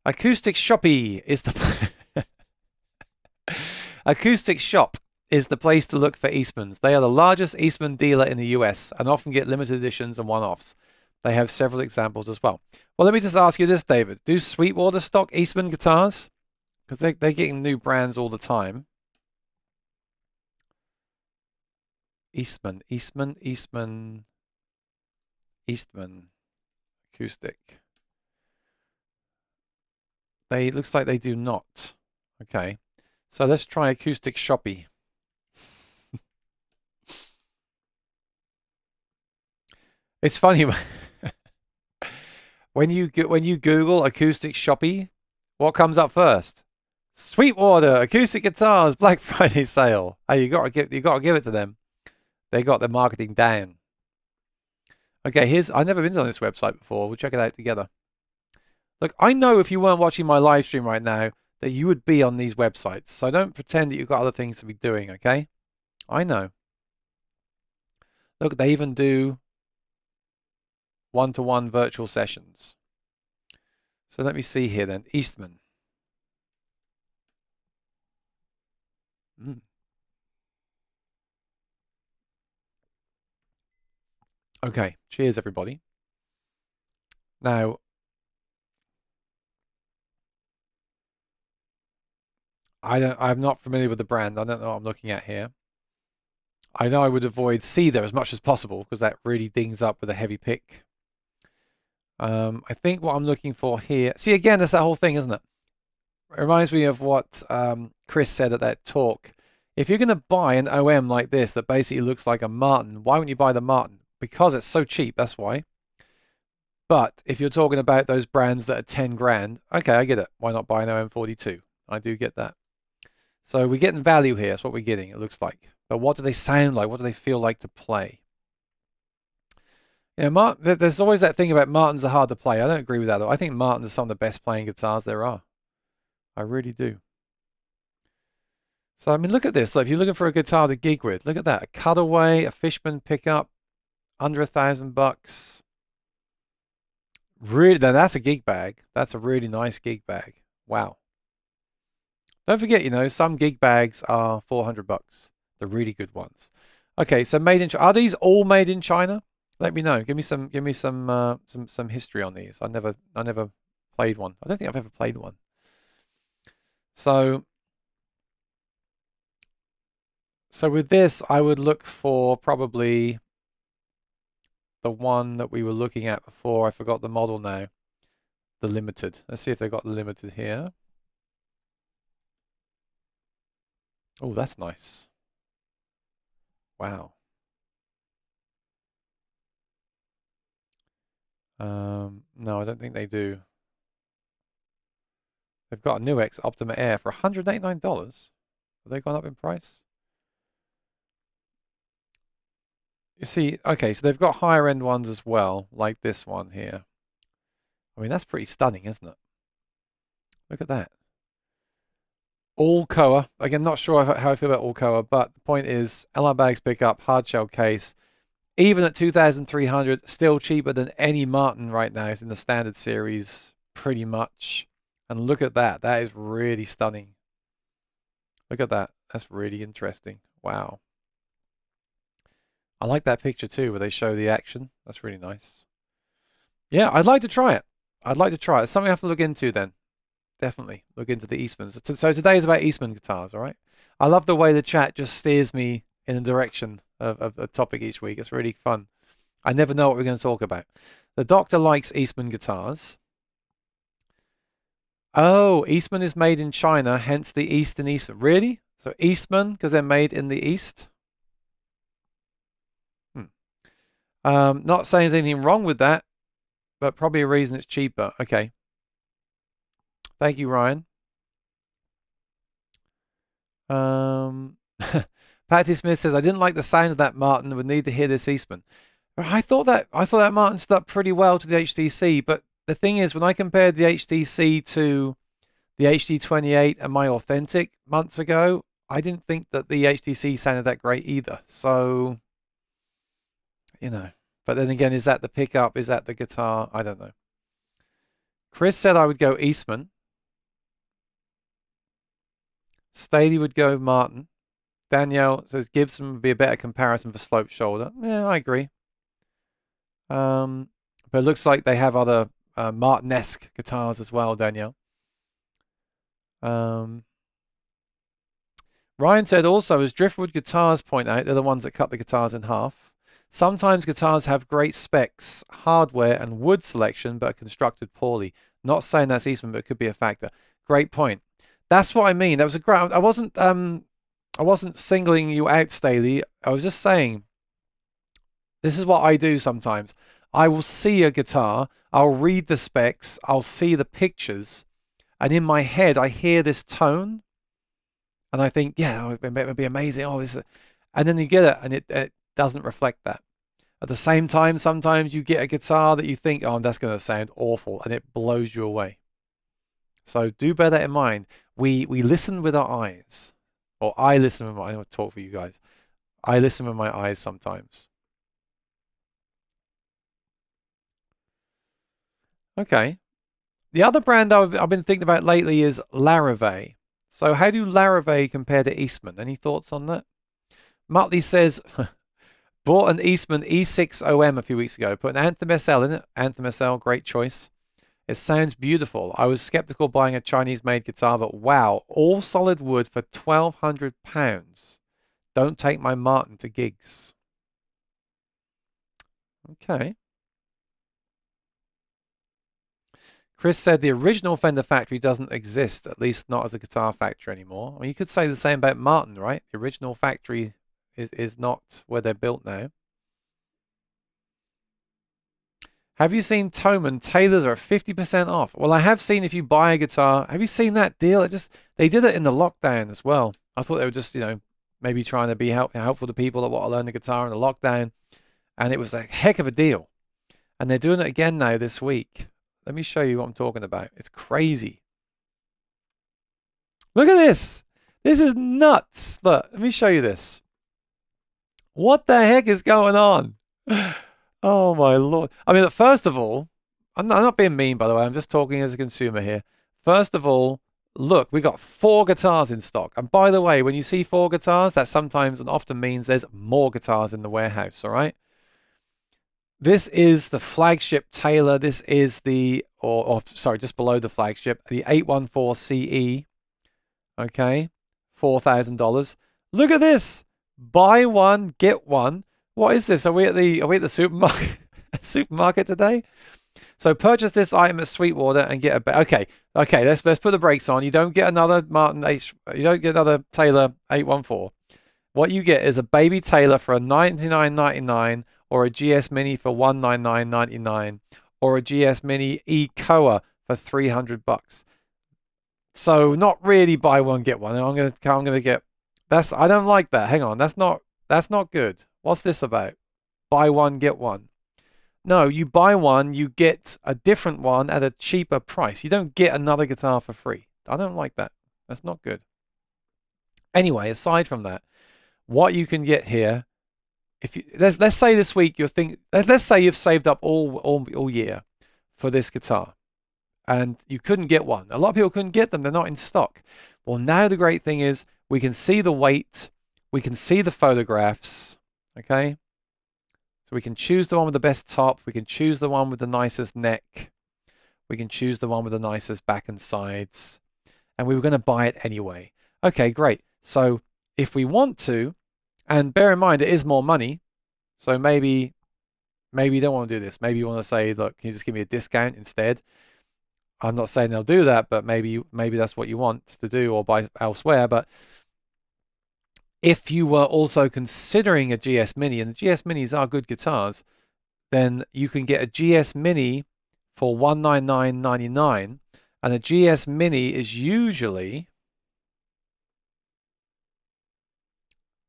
Acoustic Shoppy is the Acoustic Shop is the place to look for Eastmans. They are the largest Eastman dealer in the US and often get limited editions and one-offs. They have several examples as well. Well, let me just ask you this, David. Do Sweetwater stock Eastman guitars? Because they're getting new brands all the time. Eastman Acoustic. They looks like they do not. Okay. So let's try Acoustic Shoppy. It's funny when you Google Acoustic Shoppy, what comes up first? Sweetwater Acoustic Guitars Black Friday sale. Hey, you got to give it to them. They got their marketing down. Okay, I've never been on this website before. We'll check it out together. Look, I know if you weren't watching my live stream right now that you would be on these websites. So don't pretend that you've got other things to be doing, okay? I know. Look, they even do one-to-one virtual sessions. So let me see here then. Eastman. Okay, cheers everybody. Now, I'm not familiar with the brand. I don't know what I'm looking at here. I know I would avoid Cedar as much as possible because that really dings up with a heavy pick. I think what I'm looking for here, see again, that's that whole thing, isn't it? It reminds me of what Chris said at that talk. If you're going to buy an OM like this that basically looks like a Martin, why wouldn't you buy the Martin? Because it's so cheap, that's why. But if you're talking about those brands that are 10 grand, okay, I get it. Why not buy an OM42? I do get that. So we're getting value here. That's what we're getting, it looks like. But what do they sound like? What do they feel like to play? Yeah, there's always that thing about Martins are hard to play. I don't agree with that, though. I think Martins are some of the best playing guitars there are. I really do. So, I mean, look at this. So if you're looking for a guitar to gig with, look at that. A Cutaway, a Fishman pickup, under $1,000. Really, now that's a gig bag. That's a really nice gig bag. Wow. Don't forget, you know, some gig bags are $400. The really good ones. Okay, so made in China. Are these all made in China? Let me know. Give me some history on these. I never played one. I don't think I've ever played one. So with this, I would look for probably the one that we were looking at before. I forgot the model now. The limited. Let's see if they've got the limited here. Oh, that's nice. Wow. No, I don't think they do. They've got a NuX Optima Air for $189. Have they gone up in price? You see, okay, so they've got higher end ones as well, like this one here. I mean, that's pretty stunning, isn't it? Look at that. All Koa. Again, not sure how I feel about all Koa, but the point is, LR bags pickup, hard shell case. Even at 2,300, still cheaper than any Martin right now. It's in the standard series, pretty much. And look at that. That is really stunning. Look at that. That's really interesting. Wow. I like that picture too, where they show the action. That's really nice. Yeah, I'd like to try it. I'd like to try it. It's something I have to look into then. Definitely look into the Eastmans. So today is about Eastman guitars, all right? I love the way the chat just steers me in a direction a topic each week. It's really fun. I never know what we're going to talk about. The doctor likes Eastman guitars. Oh, Eastman is made in China, hence the East in Eastman. Really? So Eastman, because they're made in the East? Not saying there's anything wrong with that, but probably a reason it's cheaper. Okay. Thank you, Ryan. Patty Smith says, I didn't like the sound of that Martin. Would need to hear this Eastman. I thought that Martin stood up pretty well to the HTC, but the thing is, when I compared the HTC to the HD28 and my Authentic months ago, I didn't think that the HTC sounded that great either. So, you know, but then again, is that the pickup? Is that the guitar? I don't know. Chris said I would go Eastman. Staley would go Martin. Danielle says Gibson would be a better comparison for sloped shoulder. Yeah, I agree. But it looks like they have other Martin-esque guitars as well, Danielle. Ryan said also, as Driftwood guitars point out, they're the ones that cut the guitars in half. Sometimes guitars have great specs, hardware, and wood selection, but are constructed poorly. Not saying that's Eastman, but it could be a factor. Great point. That's what I mean. That was a great. I wasn't singling you out, Staley. I was just saying, this is what I do sometimes. I will see a guitar, I'll read the specs, I'll see the pictures, and in my head I hear this tone, and I think, yeah, it would be amazing. Oh, this, and then you get it, and it doesn't reflect that. At the same time, sometimes you get a guitar that you think, oh, that's going to sound awful, and it blows you away. So do bear that in mind. We listen with our eyes. Or I listen with my, I don't talk for you guys. I listen with my eyes sometimes. Okay. The other brand I've been thinking about lately is Larrivee. So how do Larrivee compare to Eastman? Any thoughts on that? Muttley says, bought an Eastman E6 OM a few weeks ago. Put an Anthem SL in it. Anthem SL, great choice. It sounds beautiful. I was skeptical buying a Chinese-made guitar, but wow, all solid wood for £1,200. Don't take my Martin to gigs. Okay. Chris said the original Fender factory doesn't exist, at least not as a guitar factory anymore. Well, you could say the same about Martin, right? The original factory is not where they're built now. Have you seen Thomann? Taylors are 50% off. Well, I have seen if you buy a guitar. Have you seen that deal? They did it in the lockdown as well. I thought they were just, maybe trying to be helpful to people that want to learn the guitar in the lockdown. And it was a heck of a deal. And they're doing it again now this week. Let me show you what I'm talking about. It's crazy. Look at this. This is nuts. Look, let me show you this. What the heck is going on? Oh, my Lord. I mean, first of all, I'm not being mean, by the way. I'm just talking as a consumer here. First of all, look, we got 4 guitars in stock. And by the way, when you see 4 guitars, that sometimes and often means there's more guitars in the warehouse, all right? This is the flagship Taylor. This is the, sorry, just below the flagship, the 814 CE. Okay, $4,000. Look at this. Buy one, get one. What is this? Are we at the supermarket supermarket today? So purchase this item at Sweetwater and get a okay. Let's put the brakes on. You don't get another you don't get another Taylor 814. What you get is a baby Taylor for a $99.99, or a GS Mini for $199.99, or a GS Mini E-Coa for $300. So not really buy one get one. I'm gonna get that's I don't like that. Hang on, that's not good. What's this about? Buy one get one. No, you buy one, you get a different one at a cheaper price. You don't get another guitar for free. I don't like that. That's not good. Anyway, aside from that, what you can get here, if you let's say this week let's say you've saved up all year for this guitar, and you couldn't get one. A lot of people couldn't get them. They're not in stock. Well, now the great thing is we can see the weight, we can see the photographs. Okay, so we can choose the one with the best top. We can choose the one with the nicest neck. We can choose the one with the nicest back and sides. And we were going to buy it anyway. Okay, great. So if we want to, And bear in mind, it is more money. So maybe you don't want to do this. Maybe you want to say, look, can you just give me a discount instead? I'm not saying they'll do that, but maybe that's what you want to do or buy elsewhere. But if you were also considering a GS Mini, and the GS Minis are good guitars, then you can get a GS Mini for $199.99, and a GS Mini is usually,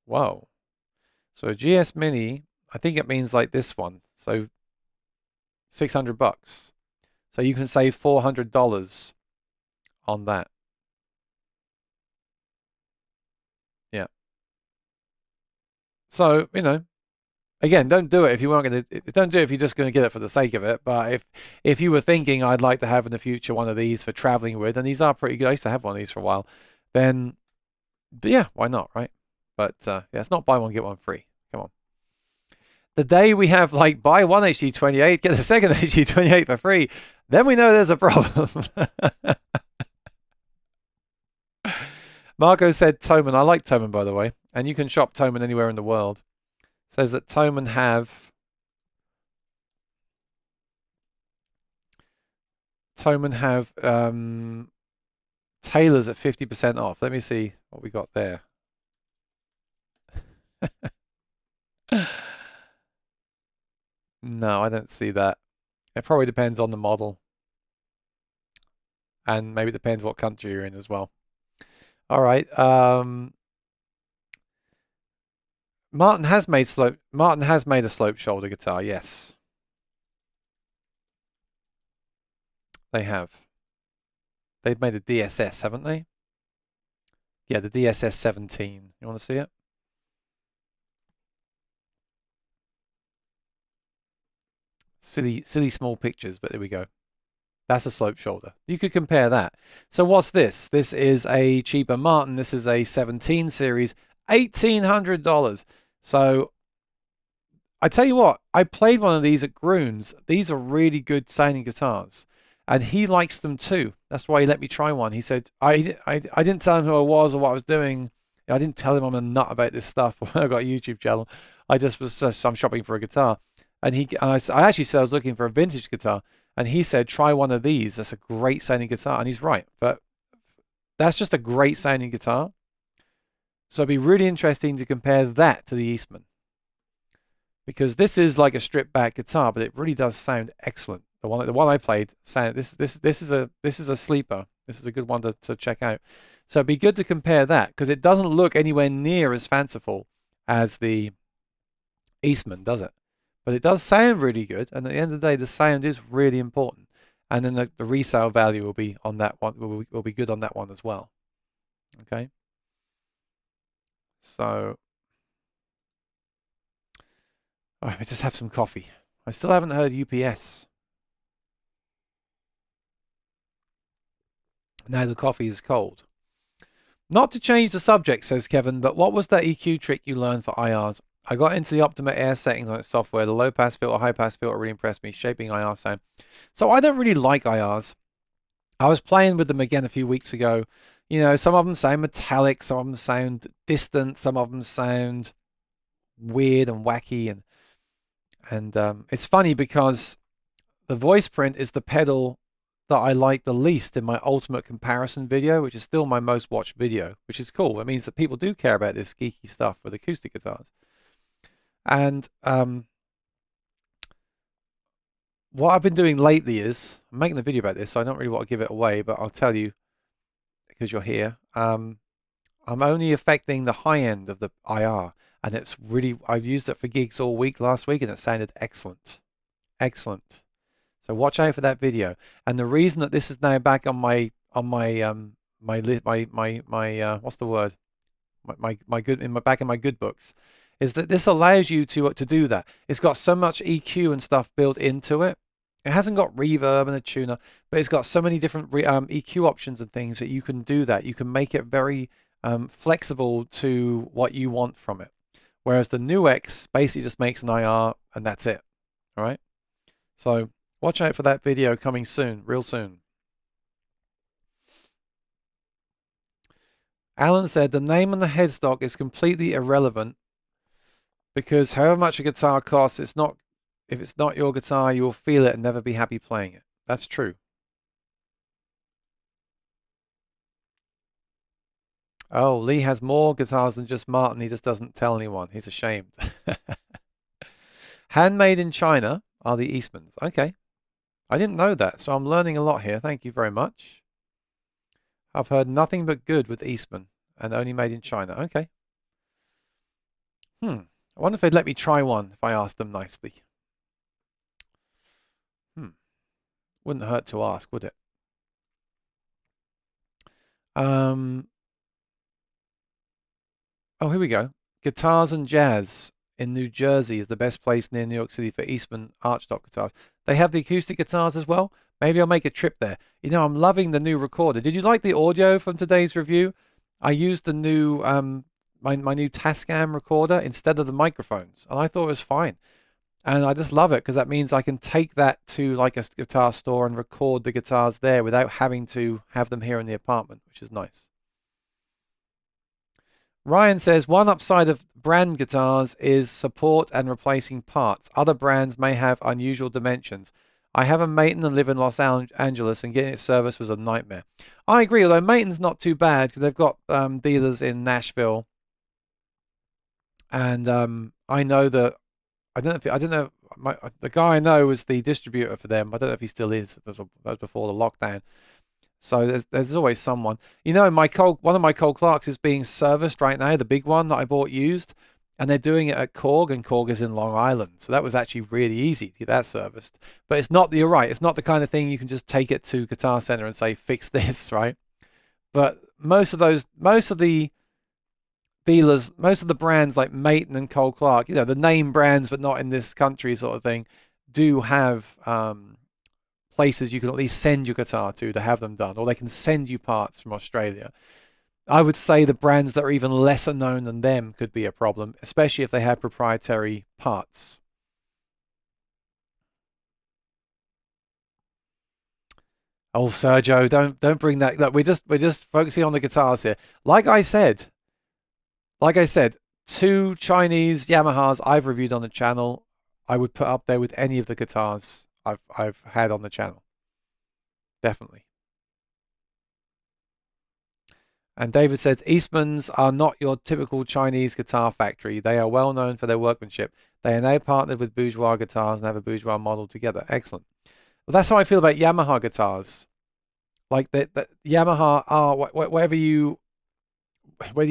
whoa. So a GS Mini, I think it means like this one. So $600. So you can save $400 on that. Yeah. So, you know, again, don't do it if you weren't going to. Don't do it if you're just going to get it for the sake of it. But if you were thinking, I'd like to have in the future one of these for traveling with, and these are pretty good. I used to have one of these for a while. Then, yeah, why not, right? But yeah, it's not buy one get one free. Come on. The day we have like buy one HD28, get the second HD28 for free, then we know there's a problem. Marco said Thomann. I like Thomann, by the way, and you can shop Thomann anywhere in the world. Says that Thomann have tailors at 50% off. Let me see what we got there. No, I don't see that. It probably depends on the model. And maybe it depends what country you're in as well. All right. Martin has made a slope shoulder guitar, yes. They have. They've made a DSS, haven't they? Yeah, the DSS 17. You want to see it? Silly small pictures, but there we go. That's a slope shoulder. You could compare that. So what's this? This is a cheaper Martin. This is a 17 series, $1,800. So I tell you what, I played one of these at Groon's. These are really good sounding guitars, and he likes them too. That's why he let me try one. He said, I didn't tell him who I was or what I was doing. I didn't tell him I'm a nut about this stuff when I got a YouTube channel. I just was I'm shopping for a guitar. And I actually said I was looking for a vintage guitar. And he said, try one of these. That's a great sounding guitar. And he's right. But that's just a great sounding guitar. So it'd be really interesting to compare that to the Eastman. Because this is like a stripped back guitar, but it really does sound excellent. The one I played sound this is a sleeper. This is a good one to check out. So it'd be good to compare that because it doesn't look anywhere near as fanciful as the Eastman, does it? But it does sound really good, and at the end of the day, the sound is really important. And then the resale value will be on that one. Will be good on that one as well. Okay. So, all right, let's just have some coffee. I still haven't heard UPS. Now the coffee is cold. Not to change the subject, says Kevin, but what was that EQ trick you learned for IRs? I got into the Optima Air settings on its software. The low pass filter, high pass filter really impressed me, shaping IR sound. So I don't really like IRs. I was playing with them again a few weeks ago. You know, some of them sound metallic, some of them sound distant, some of them sound weird and wacky, and it's funny because the voice print is the pedal that I like the least in my ultimate comparison video, which is still my most watched video, which is cool. It means that people do care about this geeky stuff with acoustic guitars. And what I've been doing lately is, I'm making a video about this, so I don't really want to give it away, but I'll tell you because you're here. I'm only affecting the high end of the IR, and it's really, I've used it for gigs all week last week, and it sounded excellent. Excellent. So watch out for that video. And the reason that this is now back on my what's the word? Back in my good books, is that this allows you to do that. It's got so much EQ and stuff built into it. It hasn't got reverb and a tuner, but it's got so many different EQ options and things that you can do that. You can make it very flexible to what you want from it. Whereas the New X basically just makes an IR and that's it. All right. So watch out for that video coming soon, real soon. Alan said the name on the headstock is completely irrelevant because however much a guitar costs, if it's not your guitar, you will feel it and never be happy playing it. That's true. Oh, Lee has more guitars than just Martin. He just doesn't tell anyone. He's ashamed. Handmade in China are the Eastmans. Okay. I didn't know that, so I'm learning a lot here. Thank you very much. I've heard nothing but good with Eastman and only made in China. Okay. I wonder if they'd let me try one if I asked them nicely. Wouldn't hurt to ask, would it? Oh, here we go. Guitars and Jazz in New Jersey is the best place near New York City for Eastman archtop guitars. They have the acoustic guitars as well. Maybe I'll make a trip there. You know, I'm loving the new recorder. Did you like the audio from today's review? I used the new my new Tascam recorder instead of the microphones, and I thought it was fine. And I just love it because that means I can take that to like a guitar store and record the guitars there without having to have them here in the apartment, which is nice. Ryan says, one upside of brand guitars is support and replacing parts. Other brands may have unusual dimensions. I have a Maton and live in Los Angeles, and getting it serviced was a nightmare. I agree, although Maton's not too bad because they've got dealers in Nashville. And I know that, I don't know, the guy I know was the distributor for them. I don't know if he still is. That was before the lockdown. So there's always someone. You know, one of my Cole Clarks is being serviced right now, the big one that I bought used, and they're doing it at Korg, and Korg is in Long Island. So that was actually really easy to get that serviced. But it's not, you're right, it's not the kind of thing you can just take it to Guitar Center and say, fix this, right? But most of the dealers, most of the brands like Maton and Cole Clark, you know, the name brands but not in this country sort of thing, do have places you can at least send your guitar to have them done, or they can send you parts from Australia. I would say the brands that are even lesser known than them could be a problem, especially if they have proprietary parts. Oh, Sergio, don't bring that. Look, we're just focusing on the guitars here. Like I said, 2 Chinese Yamahas I've reviewed on the channel, I would put up there with any of the guitars I've had on the channel. Definitely. And David says, Eastmans are not your typical Chinese guitar factory. They are well known for their workmanship. They are now partnered with Bourgeois Guitars and have a Bourgeois model together. Excellent. Well, that's how I feel about Yamaha guitars. Like the Yamaha are, whether you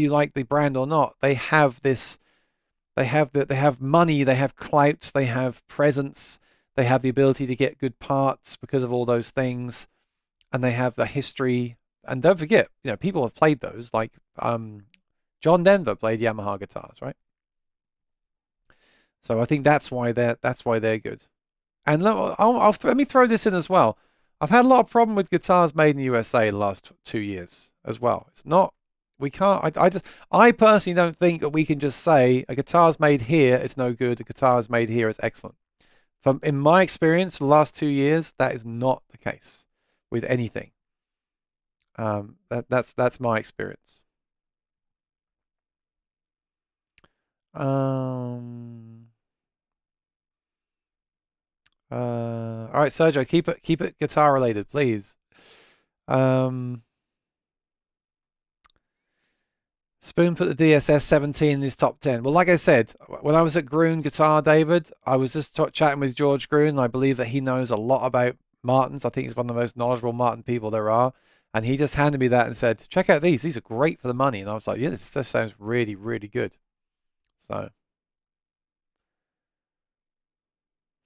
like the brand or not, they have this, they have money, they have clout, they have presence, they have the ability to get good parts because of all those things, and they have the history. And don't forget, you know, people have played those. Like John Denver played Yamaha guitars, right? So I think that's why they're good. And let me throw this in as well. I've had a lot of problem with guitars made in the USA the last 2 years as well. It's not, we can't. I personally don't think that we can just say a guitar's made here, it's no good. A guitar's made here, it's excellent. In my experience, the last 2 years, that is not the case with anything. That's my experience. All right, Sergio, keep it guitar related, please. Spoon put the DSS 17 in his top 10. Well, like I said, when I was at Gruen Guitar, David, I was just chatting with George Gruen. And I believe that he knows a lot about Martins. I think he's one of the most knowledgeable Martin people there are. And he just handed me that and said, check out these. These are great for the money. And I was like, yeah, this sounds really, really good. So,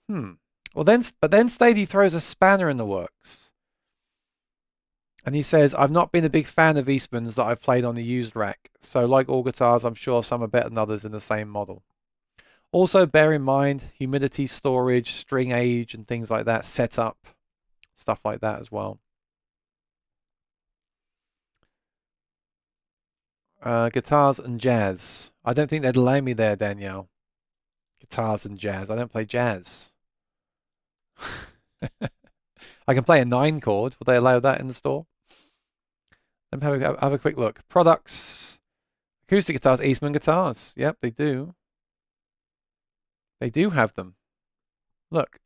well, then Stady throws a spanner in the works. And he says, I've not been a big fan of Eastman's that I've played on the used rack. So like all guitars, I'm sure some are better than others in the same model. Also, bear in mind, humidity, storage, string age, and things like that, setup, stuff like that as well. Guitars and jazz. I don't think they'd allow me there, Danielle. Guitars and jazz. I don't play jazz. I can play a 9 chord. Would they allow that in the store? Let me have a quick look. Products. Acoustic guitars. Eastman guitars. Yep, they do. They do have them. Look.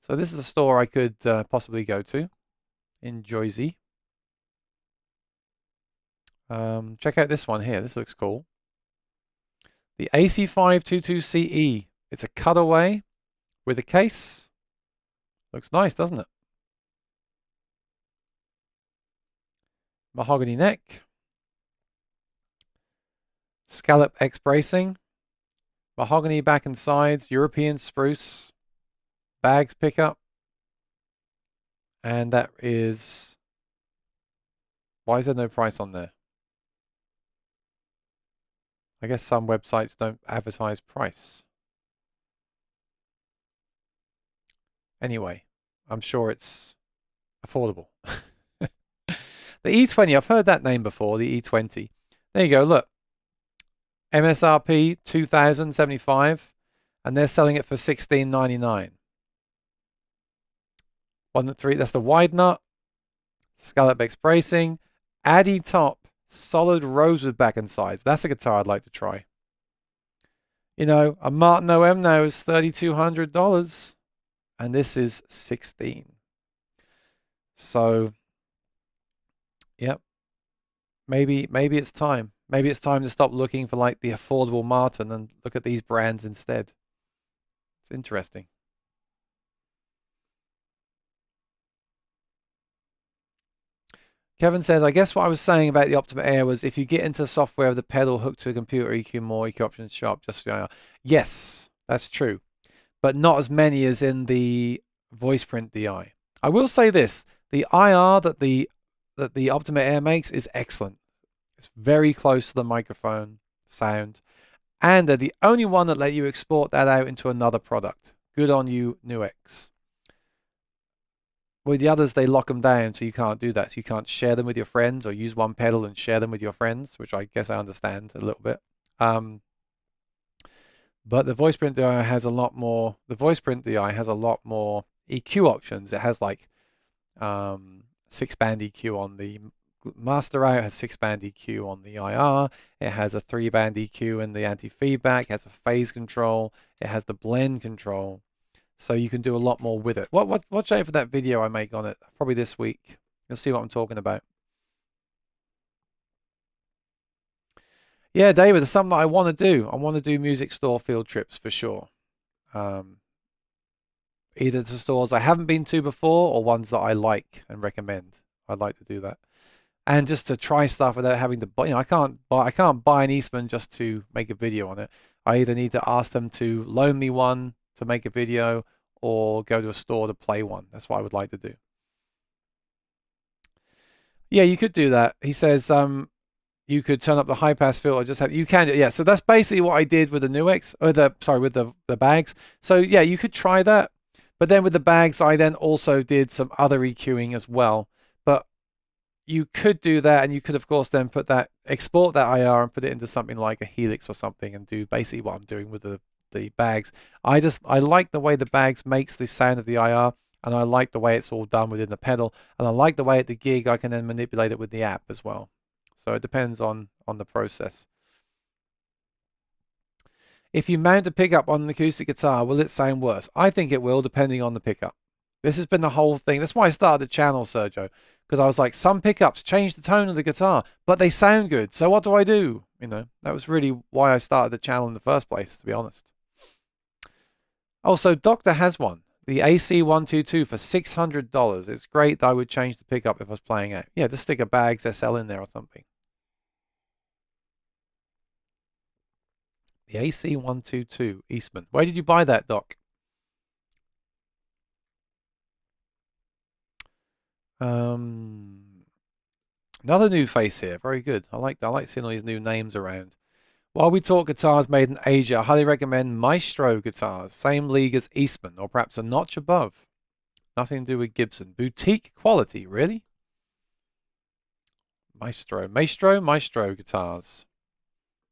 So this is a store I could possibly go to in Jersey. Check out this one here. This looks cool. The AC522CE. It's a cutaway with a case. Looks nice, doesn't it? Mahogany neck. Scallop X bracing. Mahogany back and sides. European spruce. Bags pickup. And that is... Why is there no price on there? I guess some websites don't advertise price. Anyway, I'm sure it's affordable. The E20, I've heard that name before, the E20. There you go, look. MSRP $2,075 and they're selling it for $16.99. 1.3, that's the wide nut. Scallop X bracing. Addy top, solid rosewood back and sides. That's a guitar I'd like to try. You know, a Martin OM now is $3,200 and this is $16. So, yep. Maybe it's time. Maybe it's time to stop looking for like the affordable Martin and look at these brands instead. It's interesting. Kevin says, I guess what I was saying about the Optima Air was if you get into software of the pedal hooked to a computer, EQ more, EQ options sharp, just yes, that's true. But not as many as in the voice print DI. I will say this, the IR that the Optima Air makes is excellent. It's very close to the microphone sound. And they're the only one that let you export that out into another product. Good on you, Nuix. With the others, they lock them down, so you can't do that. So you can't share them with your friends or use one pedal and share them with your friends, which I guess I understand a little bit. But the voice print DI has a lot more. The voice print DI has a lot more EQ options. It has like 6-band EQ on the master out, has 6-band EQ on the IR. It has a 3-band EQ in the anti-feedback. It has a phase control. It has the blend control. So you can do a lot more with it. Watch out for that video I make on it, probably this week. You'll see what I'm talking about. Yeah, David, it's something that I want to do. I want to do music store field trips for sure. Either to stores I haven't been to before or ones that I like and recommend. I'd like to do that. And just to try stuff without having to buy, I can't buy an Eastman just to make a video on it. I either need to ask them to loan me one to make a video or go to a store to play one. That's what I would like to do. Yeah, you could do that. He says you could turn up the high pass filter, just have you can yeah, so that's basically what I did with the Nuix or with the bags. So yeah, you could try that. But then with the bags I then also did some other EQing as well. But you could do that, and you could of course then export that IR and put it into something like a Helix or something and do basically what I'm doing with the bags. I like the way the bags makes the sound of the IR, and I like the way it's all done within the pedal, and I like the way at the gig I can then manipulate it with the app as well. So it depends on the process. If you mount a pickup on an acoustic guitar, will it sound worse? I think it will, depending on the pickup. This has been the whole thing. That's why I started the channel, Sergio, because I was like, some pickups change the tone of the guitar, but they sound good. So what do I do? You know, that was really why I started the channel in the first place, to be honest. Also, Doctor has one, the AC122 for $600. It's great that I would change the pickup if I was playing out. Yeah, just stick a Bags SL in there or something. The AC122 Eastman. Where did you buy that, Doc? Another new face here. Very good. I like seeing all these new names around. While we talk guitars made in Asia, I highly recommend Maestro guitars. Same league as Eastman, or perhaps a notch above. Nothing to do with Gibson. Boutique quality, really? Maestro guitars.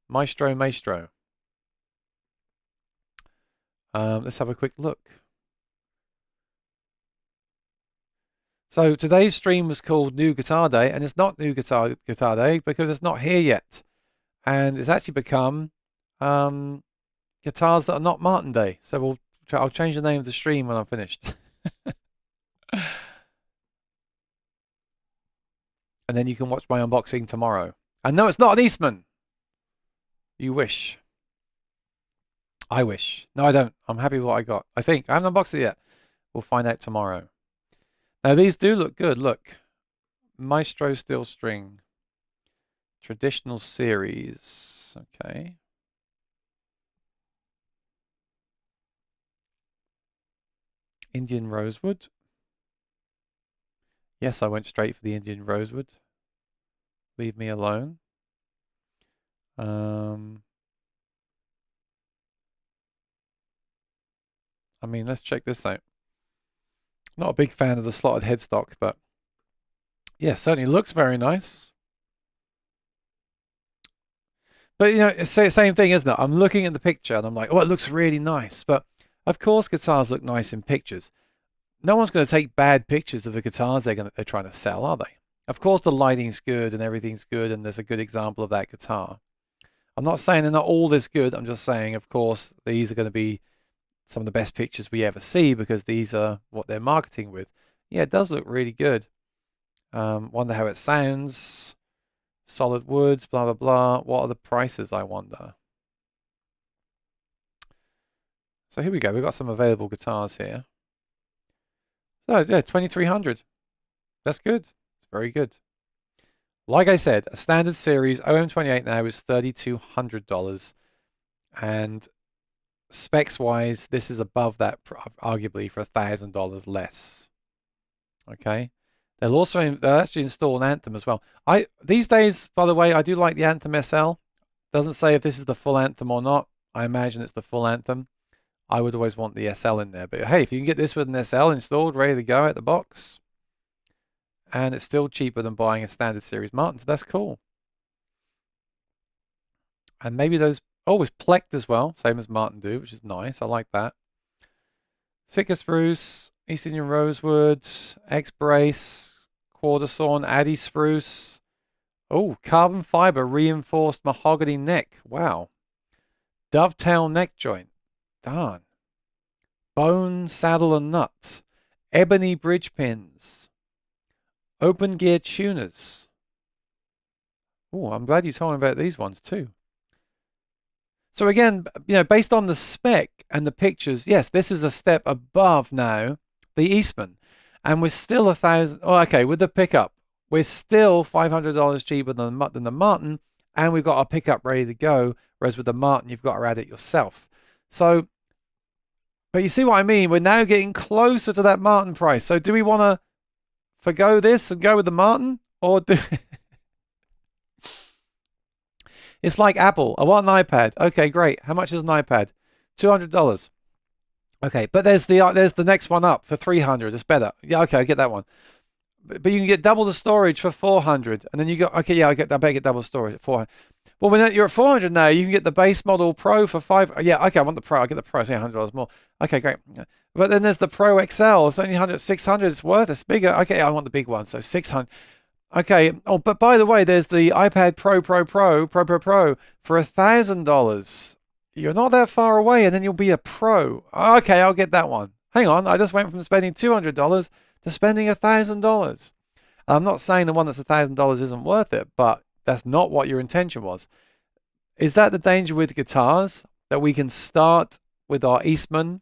Maestro. Let's have a quick look. So today's stream was called New Guitar Day, and it's not New Guitar Day because it's not here yet. And it's actually become guitars that are not Martin Day. So I'll change the name of the stream when I'm finished. And then you can watch my unboxing tomorrow. And no, it's not an Eastman. You wish. I wish. No, I don't. I'm happy with what I got. I think. I haven't unboxed it yet. We'll find out tomorrow. Now, these do look good. Look. Maestro steel string. Traditional series. Okay. Indian rosewood. Yes, I went straight for the Indian rosewood. Leave me alone. I mean, let's check this out. Not a big fan of the slotted headstock, but yeah, certainly looks very nice. But, you know, it's the same thing, isn't it? I'm looking at the picture and I'm like, oh, it looks really nice. But of course, guitars look nice in pictures. No one's going to take bad pictures of the guitars they're trying to sell, are they? Of course, the lighting's good and everything's good, and there's a good example of that guitar. I'm not saying they're not all this good. I'm just saying, of course, these are going to be some of the best pictures we ever see because these are what they're marketing with. Yeah, it does look really good. Wonder how it sounds. Solid woods, blah, blah, blah. What are the prices, I wonder? So here we go. We've got some available guitars here. So, yeah, 2,300. That's good. It's very good. Like I said, a standard series OM28 now is $3,200. And specs-wise, this is above that, arguably, for $1,000 less. Okay? They'll actually install an Anthem as well. These days, by the way, I do like the Anthem SL. Doesn't say if this is the full Anthem or not. I imagine it's the full Anthem. I would always want the SL in there. But hey, if you can get this with an SL installed, ready to go out the box, and it's still cheaper than buying a standard series Martin, so that's cool. And maybe those, oh, it's plecked as well, same as Martin do, which is nice. I like that. Sitka spruce, East Indian rosewood, X-brace, quarter sawn, Addy spruce. Oh, carbon fiber reinforced mahogany neck. Wow. Dovetail neck joint. Darn. Bone, saddle, and nuts. Ebony bridge pins. Open gear tuners. Oh, I'm glad you told me about these ones too. So again, you know, based on the spec and the pictures, yes, this is a step above now the Eastman, and we're still $1,000. Oh, okay, with the pickup, we're still $500 cheaper than the Martin, and we've got our pickup ready to go. Whereas with the Martin, you've got to add it yourself. So, but you see what I mean? We're now getting closer to that Martin price. So, do we want to forgo this and go with the Martin, or do? It's like Apple. I want an iPad. Okay, great. How much is an iPad? $200. Okay, but there's the next one up for $300. It's better. Yeah, okay, I get that one. But you can get double the storage for $400, and then you go, okay, yeah, I better get double storage at $400. Well, when you're at $400 now, you can get the base model Pro for $500. Yeah, okay, I want the Pro. I get the Pro. It's $100 more. Okay, great. But then there's the Pro XL. It's only $600. It's worth. It's bigger. Okay, I want the big one. So $600. Okay. Oh, but by the way, there's the iPad Pro for $1,000. You're not that far away, and then you'll be a pro. Okay, I'll get that one. Hang on, I just went from spending $200 to spending $1,000. I'm not saying the one that's $1,000 isn't worth it, but that's not what your intention was. Is that the danger with guitars, that we can start with our Eastman?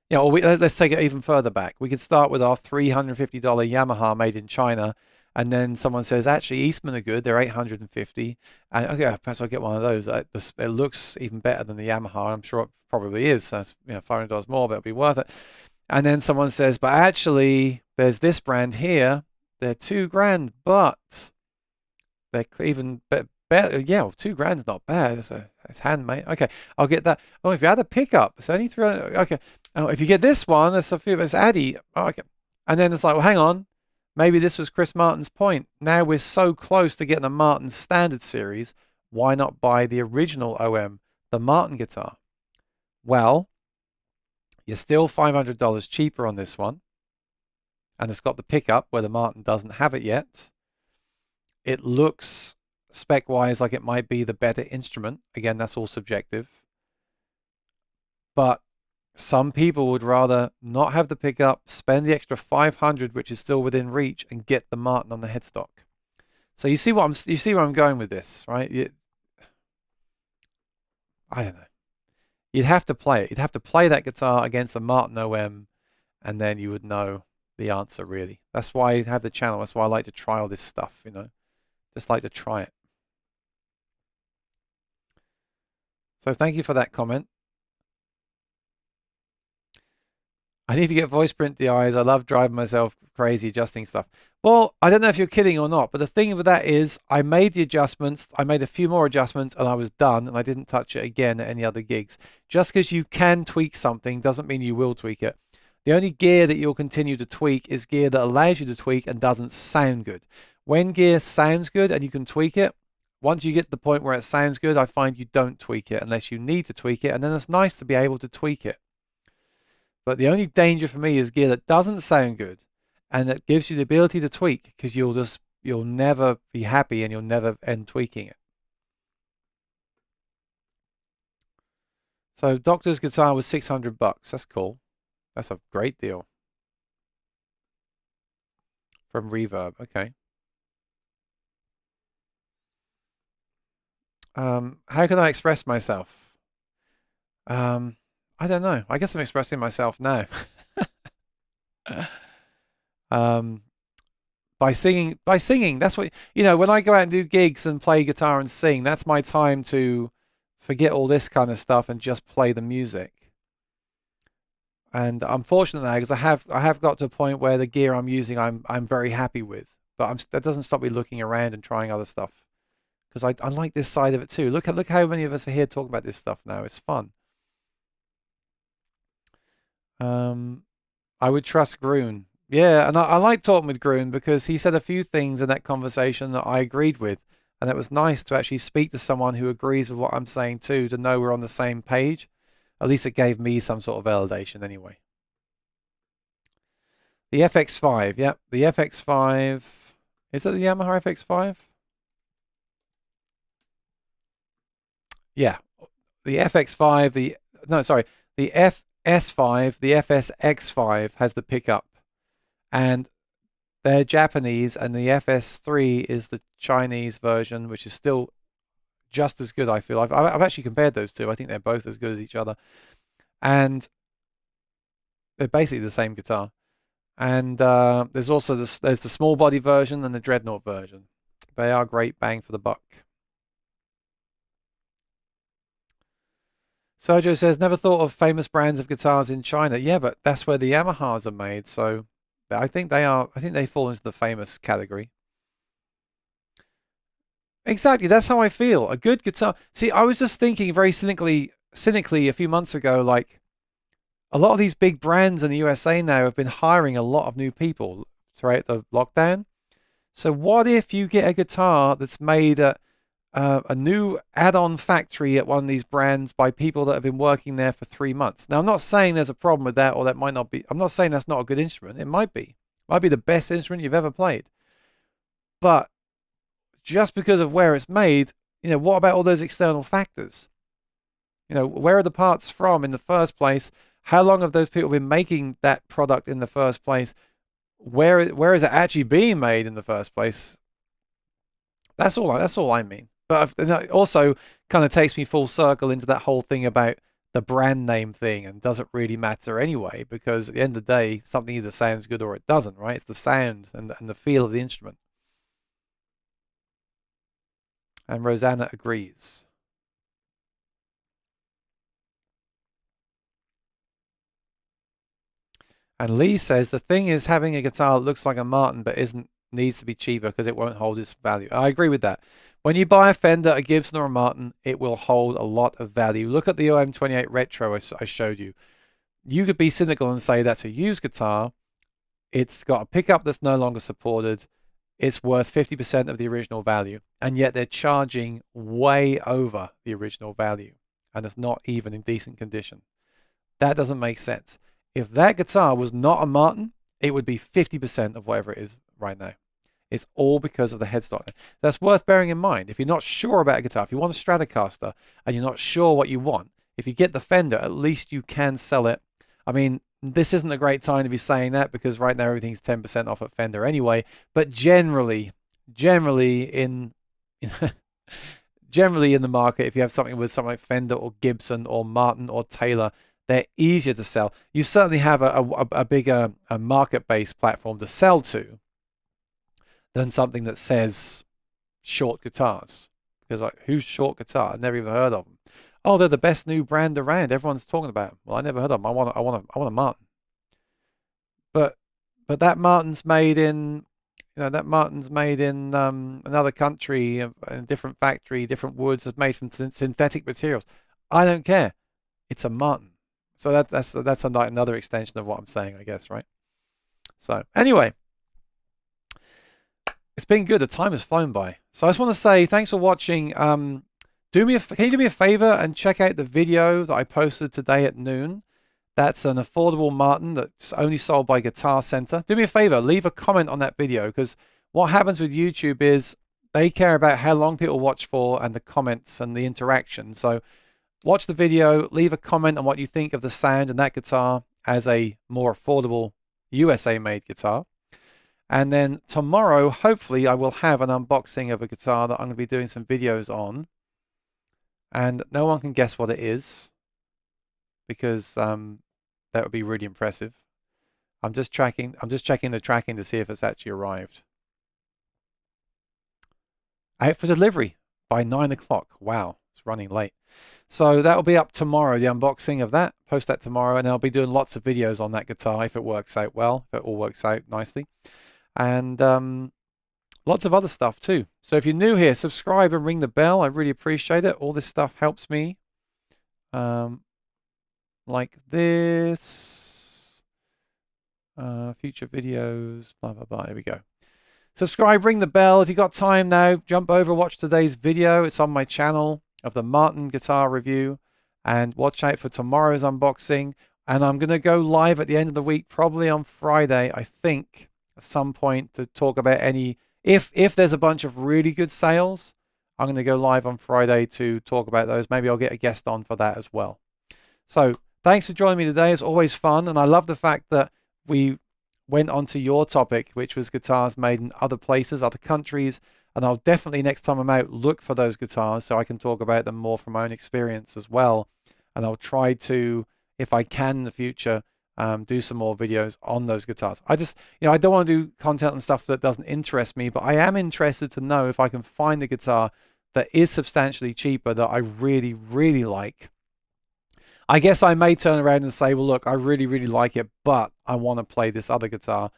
Yeah, or let's take it even further back. We could start with our $350 Yamaha made in China, and then someone says, actually, Eastman are good. They're $850, and okay, perhaps I'll get one of those. It looks even better than the Yamaha. I'm sure it probably is. So that's, you know, $500 more, but it'll be worth it. And then someone says, but actually, there's this brand here. They're $2,000, but they're even better. Yeah, well, $2,000 is not bad. It's handmade. Okay, I'll get that. Oh, if you had a pickup, it's only $300. Okay. Oh, if you get this one, it's Addy. Oh, okay. And then it's like, well, hang on. Maybe this was Chris Martin's point. Now we're so close to getting a Martin Standard Series. Why not buy the original OM, the Martin guitar? Well, you're still $500 cheaper on this one. And it's got the pickup where the Martin doesn't have it yet. It looks spec-wise like it might be the better instrument. Again, that's all subjective. But some people would rather not have the pickup, spend the extra 500, which is still within reach, and get the Martin on the headstock. So you see where I'm going with this, right? I don't know. You'd have to play it. You'd have to play that guitar against the Martin OM, and then you would know the answer, really. That's why I have the channel. That's why I like to try all this stuff, Just like to try it. So thank you for that comment. I need to get voice print DIs. I love driving myself crazy adjusting stuff. Well, I don't know if you're kidding or not, but the thing with that is I made the adjustments. I made a few more adjustments and I was done, and I didn't touch it again at any other gigs. Just because you can tweak something doesn't mean you will tweak it. The only gear that you'll continue to tweak is gear that allows you to tweak and doesn't sound good. When gear sounds good and you can tweak it, once you get to the point where it sounds good, I find you don't tweak it unless you need to tweak it, and then it's nice to be able to tweak it. But the only danger for me is gear that doesn't sound good and that gives you the ability to tweak, because you'll never be happy and you'll never end tweaking it. So Doctor's guitar was $600. That's cool. That's a great deal. From Reverb. Okay. How can I express myself? I don't know. I guess I'm expressing myself now. By singing. That's what, when I go out and do gigs and play guitar and sing, that's my time to forget all this kind of stuff and just play the music. And I'm fortunate now because I have got to a point where the gear I'm using I'm very happy with. But that doesn't stop me looking around and trying other stuff, because I like this side of it too. Look how many of us are here talking about this stuff now. It's fun. I would trust Grun. Yeah, and I like talking with Grun because he said a few things in that conversation that I agreed with. And it was nice to actually speak to someone who agrees with what I'm saying too, to know we're on the same page. At least it gave me some sort of validation anyway. The FX5, yep, the FX5. Is it the Yamaha FX5? Yeah, the FX5, the FS5, the FSX5 has the pickup, and they're Japanese, and the FS3 is the Chinese version, which is still just as good, I feel. I've actually compared those two. I think they're both as good as each other, and they're basically the same guitar. And there's also there's the small body version and the Dreadnought version. They are great bang for the buck. Sergio says, never thought of famous brands of guitars in China. Yeah, but that's where the Yamahas are made, so I think they fall into the famous category. Exactly, that's how I feel. A good guitar. See, I was just thinking very cynically a few months ago, like, a lot of these big brands in the USA now have been hiring a lot of new people throughout the lockdown. So what if you get a guitar that's made at a new add-on factory at one of these brands by people that have been working there for 3 months? Now, I'm not saying there's a problem with that, or that might not be. I'm not saying that's not a good instrument. It might be. It might be the best instrument you've ever played. But just because of where it's made, what about all those external factors? Where are the parts from in the first place? How long have those people been making that product in the first place? Where is it actually being made in the first place? That's all I mean. But it also kind of takes me full circle into that whole thing about the brand name thing, and doesn't really matter anyway, because at the end of the day, something either sounds good or it doesn't, right? It's the sound and the feel of the instrument. And Rosanna agrees. And Lee says, the thing is having a guitar that looks like a Martin but needs to be cheaper because it won't hold its value. I agree with that. When you buy a Fender, a Gibson, or a Martin, it will hold a lot of value. Look at the OM28 Retro I showed you. You could be cynical and say that's a used guitar. It's got a pickup that's no longer supported. It's worth 50% of the original value. And yet they're charging way over the original value. And it's not even in decent condition. That doesn't make sense. If that guitar was not a Martin, it would be 50% of whatever it is right now. It's all because of the headstock. That's worth bearing in mind. If you're not sure about a guitar, if you want a Stratocaster and you're not sure what you want, if you get the Fender, at least you can sell it. I mean, this isn't a great time to be saying that because right now everything's 10% off at Fender anyway. But generally in generally in the market, if you have something with something like Fender or Gibson or Martin or Taylor, they're easier to sell. You certainly have a bigger market-based platform to sell to than something that says short guitars. Because like, who's short guitar? I've never even heard of them. Oh, they're the best new brand around. Everyone's talking about them. Well, I never heard of them. I want a Martin. But that Martin's made in, another country, in a different factory, different woods. It's made from synthetic materials. I don't care. It's a Martin. So that's another extension of what I'm saying, I guess, right? So anyway, it's been good. The time has flown by. So I just want to say thanks for watching. Can you do me a favor and check out the video that I posted today at noon? That's an affordable Martin that's only sold by Guitar Center. Do me a favor, leave a comment on that video, because what happens with YouTube is they care about how long people watch for and the comments and the interaction. So watch the video, leave a comment on what you think of the sound and that guitar as a more affordable USA-made guitar. And then tomorrow, hopefully, I will have an unboxing of a guitar that I'm going to be doing some videos on. And no one can guess what it is, because that would be really impressive. I'm just checking the tracking to see if it's actually arrived. Out for delivery by 9 o'clock. Wow, it's running late. So that will be up tomorrow, the unboxing of that. Post that tomorrow, and I'll be doing lots of videos on that guitar if it works out well, if it all works out nicely. And lots of other stuff too. So if you're new here, subscribe and ring the bell. I really appreciate it. All this stuff helps me. Like this. Future videos, blah, blah, blah. There we go. Subscribe, ring the bell. If you got time now, jump over, watch today's video. It's on my channel of the Martin guitar review. And watch out for tomorrow's unboxing. And I'm going to go live at the end of the week, probably on Friday, I think, at some point, to talk about any... If there's a bunch of really good sales, I'm going to go live on Friday to talk about those. Maybe I'll get a guest on for that as well. So thanks for joining me today. It's always fun. And I love the fact that we went on to your topic, which was guitars made in other places, other countries. And I'll definitely, next time I'm out, look for those guitars so I can talk about them more from my own experience as well. And I'll try to, if I can in the future, do some more videos on those guitars. I just, I don't want to do content and stuff that doesn't interest me, but I am interested to know if I can find a guitar that is substantially cheaper that I really, really like. I guess I may turn around and say, well, look, I really, really like it, but I want to play this other guitar.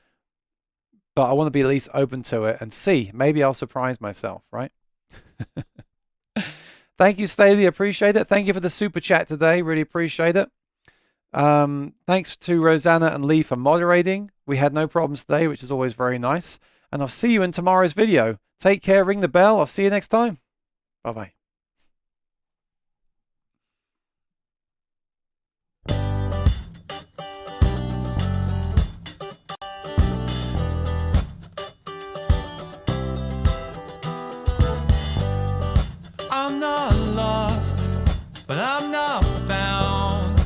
But I want to be at least open to it and see. Maybe I'll surprise myself, right? Thank you, Staley. Appreciate it. Thank you for the super chat today. Really appreciate it. Thanks to Rosanna and Lee for moderating. We had no problems today, which is always very nice. And I'll see you in tomorrow's video. Take care, ring the bell. I'll see you next time. Bye-bye. I'm not lost, but I'm not found.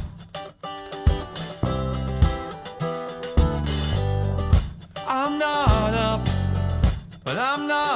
I'm not up, but I'm not